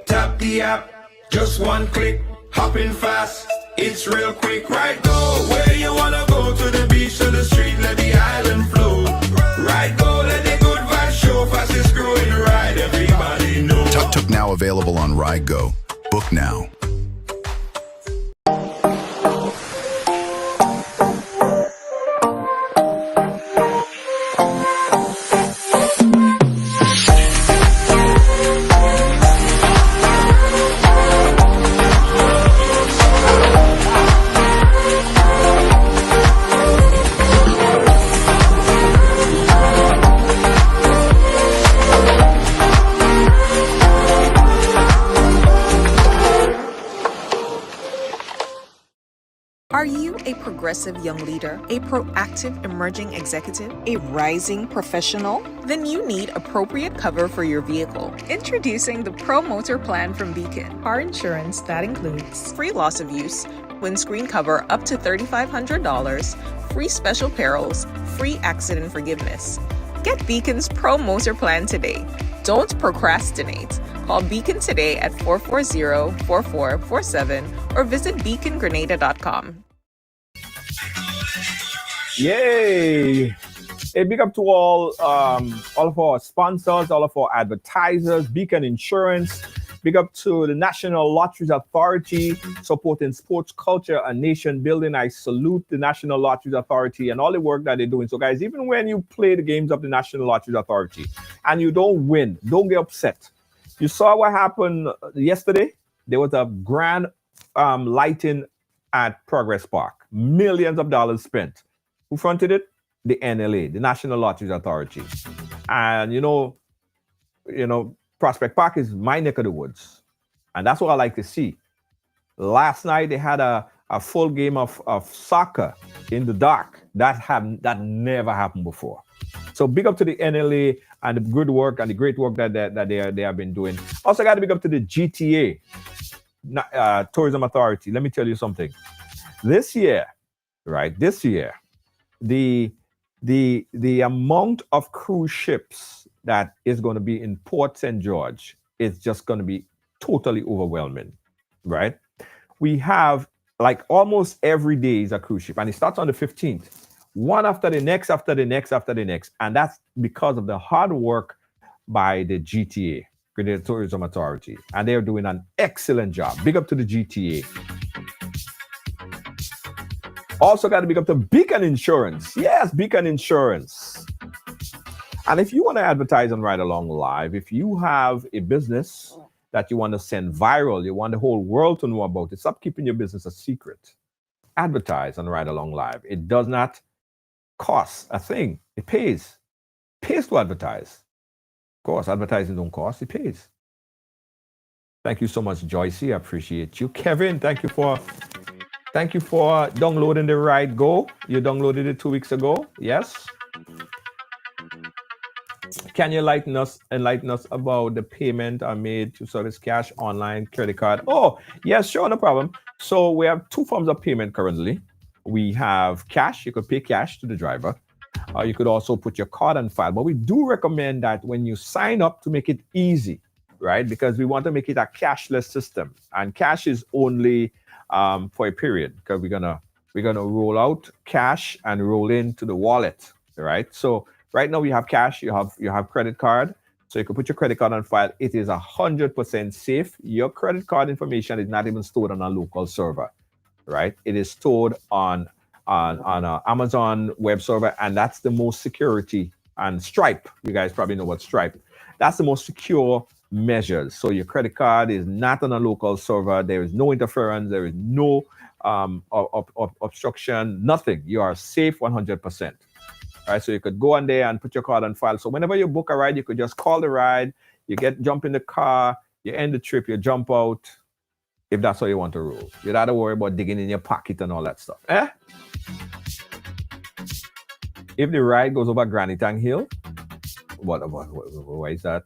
Tap the app, just one click, hopping fast. It's real quick. RideGo, where you wanna go? To the beach, to the street, let the island flow. RideGo, let the good vibes show. Fastest growing ride, everybody know. Tuk-tuk now available on RideGo. Book now. Are you a progressive young leader, a proactive emerging executive, a rising professional? Then you need appropriate cover for your vehicle. Introducing the Pro Motor Plan from Beacon. Car insurance that includes free loss of use, windscreen cover up to $3,500, free special perils, free accident forgiveness. Get Beacon's Pro Motor Plan today. Don't procrastinate. Call Beacon today at 440-4447 or visit beacongrenada.com. Yay! Hey, big up to all of our sponsors, all of our advertisers, Beacon Insurance. Big up to the National Lotteries Authority, supporting sports culture and nation building. I salute the National Lotteries Authority and all the work that they're doing. So, guys, even when you play the games of the National Lotteries Authority and you don't win, don't get upset. You saw what happened yesterday. There was a grand lighting at Progress Park. Millions of dollars spent. Who fronted it? The NLA, the National Lotteries Authority. And, you know, Prospect Park is my neck of the woods. And that's what I like to see. Last night, they had a full game of soccer in the dark. That never happened before. So big up to the NLA and the good work and the great work that they have been doing. Also got to big up to the GTA, Tourism Authority. Let me tell you something. This year, right? This year, the amount of cruise ships that is going to be in Port St. George is just going to be totally overwhelming, right? We have like almost every day is a cruise ship, and it starts on the 15th, one after the next, after the next, after the next, and that's because of the hard work by the GTA, Grenada Tourism Authority, and they're doing an excellent job. Big up to the GTA. Also got to big up to Beacon Insurance. Yes, Beacon Insurance. And if you want to advertise on Ride Along Live, if you have a business that you want to send viral, you want the whole world to know about it, stop keeping your business a secret. Advertise on Ride Along Live. It does not cost a thing. It pays. It pays to advertise. Of course, advertising don't cost, it pays. Thank you so much, Joycey. I appreciate you. Kevin, thank you for downloading the Ride Go. You downloaded it 2 weeks ago. Yes. Can you enlighten us about the payment I made to service cash, online, credit card? Oh, yes, sure, no problem. So we have two forms of payment currently. We have cash. You could pay cash to the driver. You could also put your card on file. But we do recommend that when you sign up to make it easy, right? Because we want to make it a cashless system. And cash is only for a period, because we're gonna roll out cash and roll into the wallet, right? So right now we have cash, you have credit card, so you can put your credit card on file. It is 100% safe. Your credit card information is not even stored on a local server, right? It is stored on an Amazon web server, and that's the most security. And Stripe, you guys probably know what Stripe. That's the most secure measures. So your credit card is not on a local server. There is no interference. There is no obstruction. Nothing. You are safe 100%. All right. So you could go on there and put your card on file. So whenever you book a ride, you could just call the ride. You jump in the car. You end the trip. You jump out. If that's how you want to roll, you don't have to worry about digging in your pocket and all that stuff. If the ride goes over Granny Tang Hill, what is that?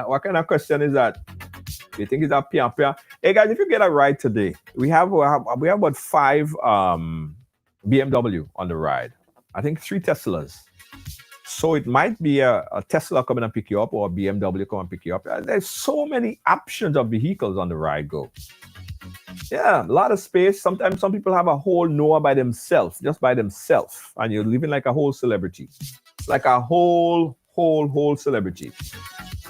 What kind of question is that? Do you think it's a pia? Hey guys, if you get a ride today, we have about 5 BMW on the ride. I think 3 Teslas. So it might be a Tesla coming and pick you up, or a BMW come and pick you up. There's so many options of vehicles on the Ride Go. Yeah, a lot of space. Sometimes some people have a whole Noah by themselves, just by themselves, and you're living like a whole celebrity, like a whole celebrity.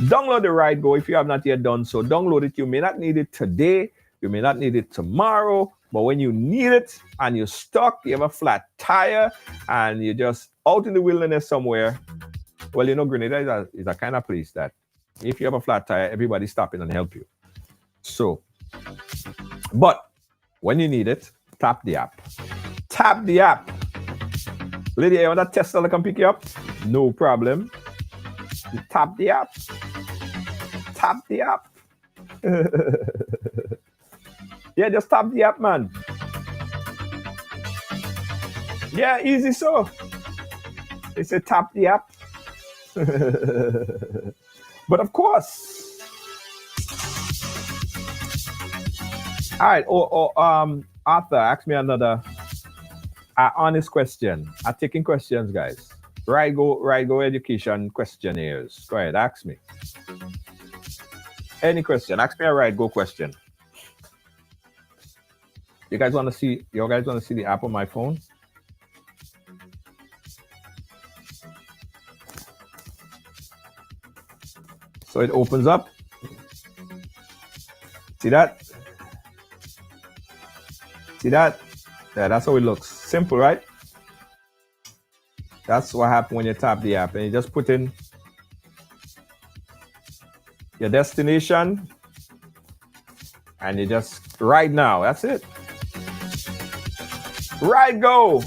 Download the Ride Go if you have not yet done so. Download it. You may not need it today. You may not need it tomorrow. But when you need it and you're stuck, you have a flat tire, and you're just out in the wilderness somewhere. Well, you know, Grenada is a kind of place that if you have a flat tire, everybody's stopping and help you. So, but when you need it, tap the app. Tap the app. Lady, you want that Tesla to come pick you up? No problem. You tap the app. Tap the app. Yeah, just tap the app, man. Yeah, easy so. They say tap the app. But of course. All right. Arthur, ask me another honest question. I'm taking questions, guys. Ride Go education questionnaires. Go ahead, ask me. Any question. Ask me a Ride Go question. You guys want to see the app on my phone? So it opens up. See that? See that? Yeah, that's how it looks. Simple, right? That's what happens when you tap the app, and you just put in your destination, and you just ride now. That's it. Ride Go.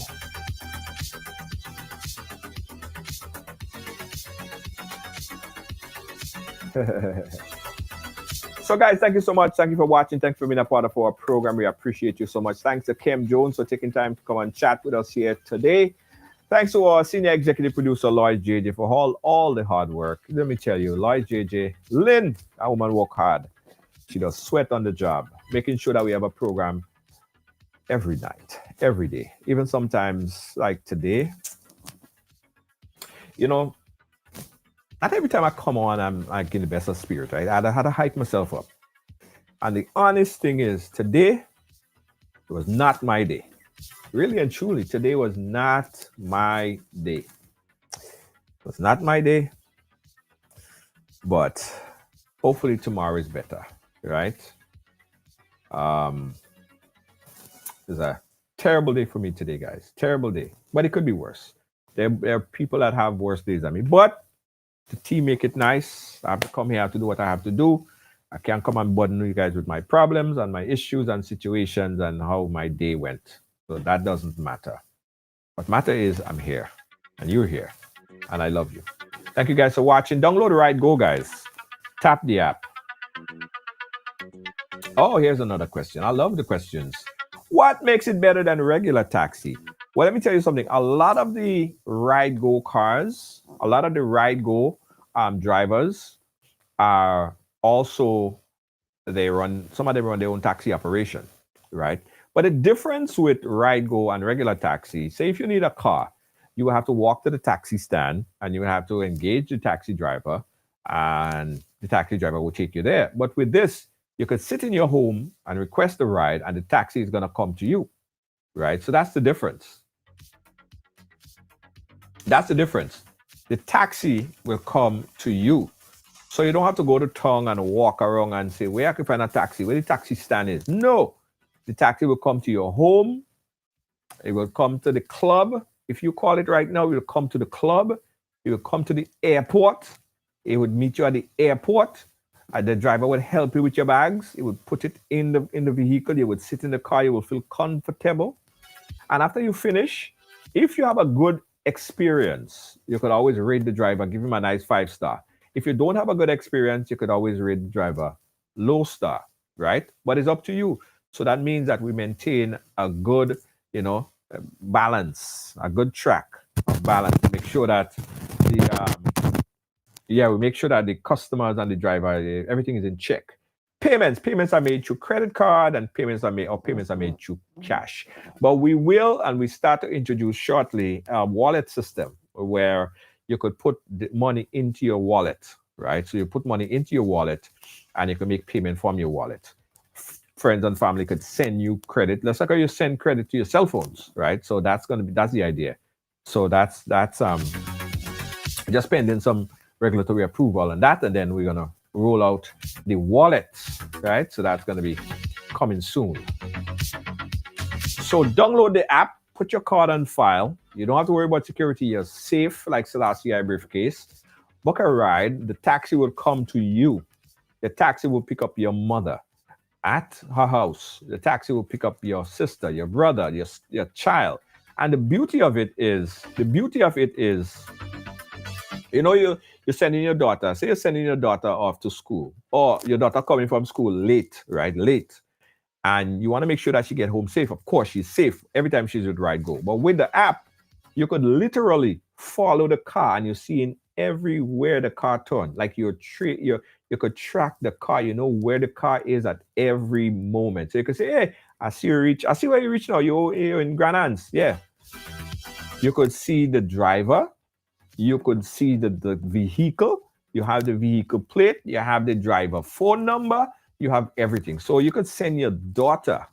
So guys, thank you so much. Thank you for watching. Thanks for being a part of our program. We appreciate you so much. Thanks to Kim Jones for taking time to come and chat with us here today. Thanks to our senior executive producer, Lloyd JJ, for all the hard work. Let me tell you, Lloyd JJ, Lynn, that woman work hard. She does sweat on the job, making sure that we have a program every night, every day, even sometimes like today. You know, not every time I come on, I'm like in the best of spirit, right? I had to hype myself up. And the honest thing is, today was not my day. Really and truly, today was not my day. It was not my day, but hopefully tomorrow is better, right? It's a terrible day for me today, guys. Terrible day, but it could be worse. There are people that have worse days than me, but the team make it nice. I have to come here, I have to do what I have to do. I can't come and burden you guys with my problems and my issues and situations and how my day went. So that doesn't matter. What matters is I'm here and you're here and I love you. Thank you guys for watching. Download the Right Go, guys. Tap the app. Oh, here's another question. I love the questions. What makes it better than a regular taxi? Well, let me tell you something. A lot of the Ride Go cars, a lot of the Ride Go drivers are also, some of them run their own taxi operation, right? But the difference with Ride Go and regular taxi, say if you need a car, you will have to walk to the taxi stand and you have to engage the taxi driver and the taxi driver will take you there. But with this, you could sit in your home and request a ride and the taxi is going to come to you, right? So that's the difference. That's the difference. The taxi will come to you. So you don't have to go to town and walk around and say, where I can find a taxi, where the taxi stand is. No, the taxi will come to your home. It will come to the club. If you call it right now, it will come to the club. It will come to the airport. It would meet you at the airport. The driver would help you with your bags. It would put it in the vehicle. You would sit in the car. You will feel comfortable. And after you finish, if you have a good experience, you could always rate the driver, give him a nice 5-star. If you don't have a good experience, you could always rate the driver low star, right? But it's up to you. So that means that we maintain a good, balance, a good track of balance. Make sure that we make sure that the customers and the driver, everything is in check. Payments are made through credit card and payments are made through cash. But we start to introduce shortly a wallet system where you could put the money into your wallet, right? So you put money into your wallet and you can make payment from your wallet. Friends and family could send you credit. Let's say you send credit to your cell phones, right? So that's the idea. So that's just pending some regulatory approval and that, and then we're gonna roll out the wallet, right? So that's gonna be coming soon. So download the app, put your card on file. You don't have to worry about security. You're safe like Selassie briefcase. Book a ride. The taxi will come to you. The taxi will pick up your mother at her house. The taxi will pick up your sister, your brother, your child. And the beauty of it is, you're sending your daughter, say you're sending your daughter off to school, or your daughter coming from school late, right? Late. And you want to make sure that she get home safe. Of course, she's safe every time she's with Ride Go. But with the app, you could literally follow the car and you're seeing everywhere the car turns. Like you could track the car, you know where the car is at every moment. So you could say, hey, I see where you reach now. You're in Grand Anse. Yeah. You could see the driver. You could see the vehicle. You have the vehicle plate. You have the driver phone number. You have everything. So you could send your daughter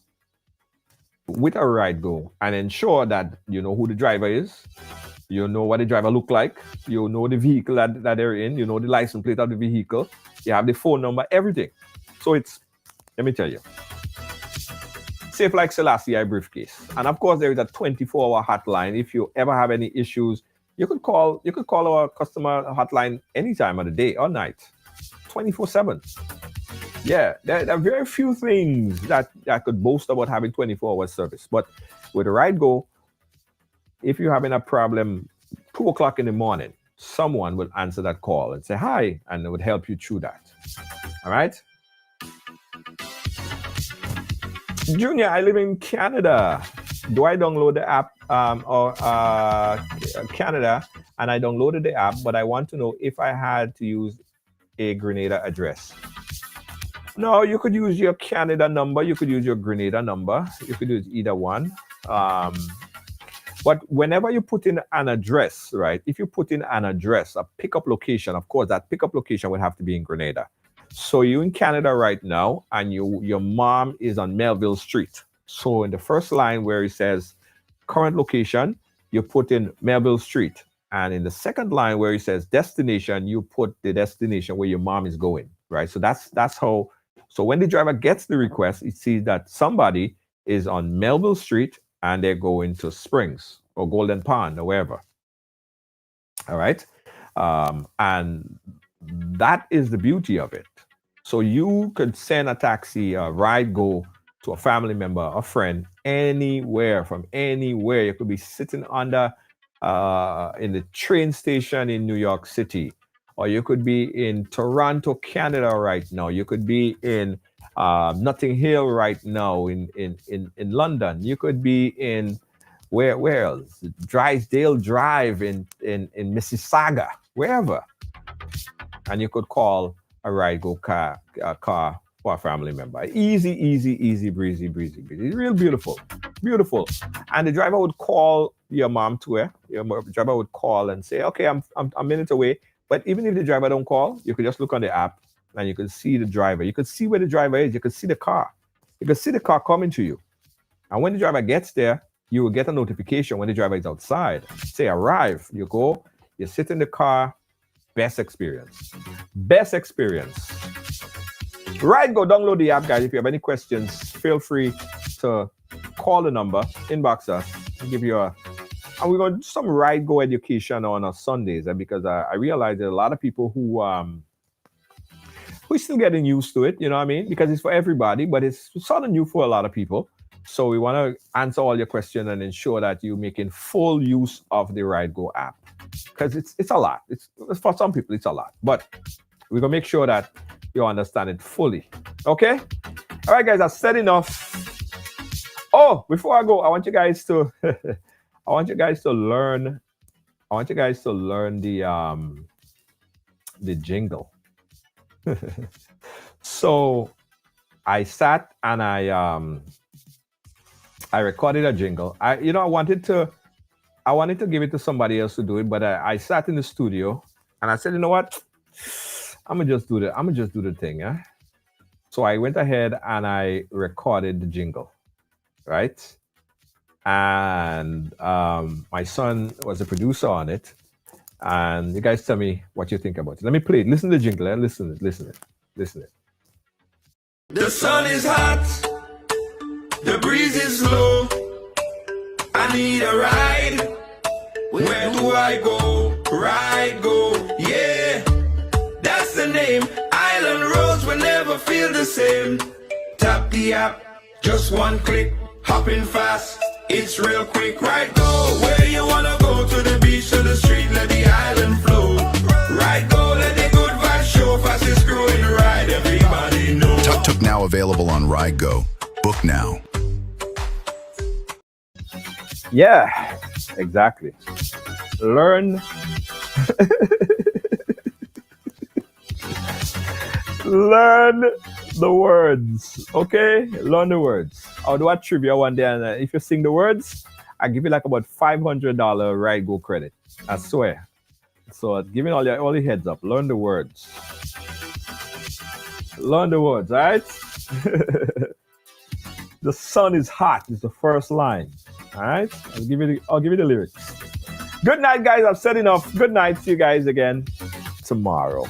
with a Ride Go and ensure that you know who the driver is. You know what the driver look like. You know the vehicle that they're in. You know the license plate of the vehicle. You have the phone number, everything. So let me tell you, safe like Selassie briefcase. And of course, there is a 24-hour hotline. If you ever have any issues, you could call our customer hotline anytime of the day or night, 24/7. Yeah, there are very few things that could boast about having 24-hour service. But with Ride Go, if you're having a problem 2 o'clock in the morning, someone will answer that call and say hi, and it would help you through that. All right? Junior, I live in Canada. Do I download the app Canada? And I downloaded the app, but I want to know if I had to use a Grenada address. No, you could use your Canada number. You could use your Grenada number. You could use either one. But whenever you put in an address, right? If you put in an address, a pickup location, of course, that pickup location would have to be in Grenada. So you're in Canada right now, and your mom is on Melville Street. So in the first line where it says current location, you put in Melville Street. And in the second line where it says destination, you put the destination where your mom is going, right? So that's how. So when the driver gets the request, it sees that somebody is on Melville Street and they're going to Springs or Golden Pond or wherever. All right. And that is the beauty of it. So you could send a taxi, a ride go to a family member, a friend, anywhere, from anywhere. You could be sitting under in the train station in New York City, or you could be in Toronto, Canada right now. You could be in Notting Hill right now in London. You could be in where else? Drysdale Drive in Mississauga, wherever. And you could call a ride go car for a family member. Easy, breezy. It's real beautiful. And the driver would call your mom to her. Your driver would call and say, okay, I'm a minute away. But even if the driver don't call, you could just look on the app and you could see the driver. You could see where the driver is. You could see the car. You could see the car coming to you. And when the driver gets there, you will get a notification when the driver is outside. Say arrive. You go, you sit in the car. Best experience. Right, go download the app, guys. If you have any questions, feel free to call the number, inbox us, and give you and we're going to do some ride go education on Sundays, because I realize there are a lot of people who are still getting used to it, you know what I mean? Because it's for everybody, but it's sort of new for a lot of people. So we want to answer all your questions and ensure that you're making full use of the Ride Go app, because it's a lot. It's for some people it's a lot, but we're gonna make sure that you understand it fully. Okay? All right, guys, I've said enough. Oh, before I go, I want you guys to learn the jingle. So I sat and I recorded a jingle. I wanted to give it to somebody else to do it, but I sat in the studio and I said, you know what? I'm gonna just do the thing, yeah. So I went ahead and I recorded the jingle, right? And my son was a producer on it. And you guys tell me what you think about it. Let me play it. Listen to the jingle and listen it. The sun is hot, the breeze is low. I need a ride. Where do I go? Ride go, yeah. That's the name. Island roads will never feel the same. Tap the app, just one click, hopping fast. It's real quick. Ride go. Where you wanna go? To the beach, to the street, let the island flow. Ride go, let the good vibes show. Fastest growing ride, everybody know. Tuk-tuk now available on Ride Go. Book now. Yeah, exactly. Learn the words, okay? Learn the words. I'll do a trivia one day, and if you sing the words, I'll give you like about $500 Ride Go credit. I swear. So giving all your heads up. Learn the words. All right? The sun is hot is the first line. All right? I'll give you the lyrics. Good night, guys. I've said enough. Good night. See you guys again tomorrow.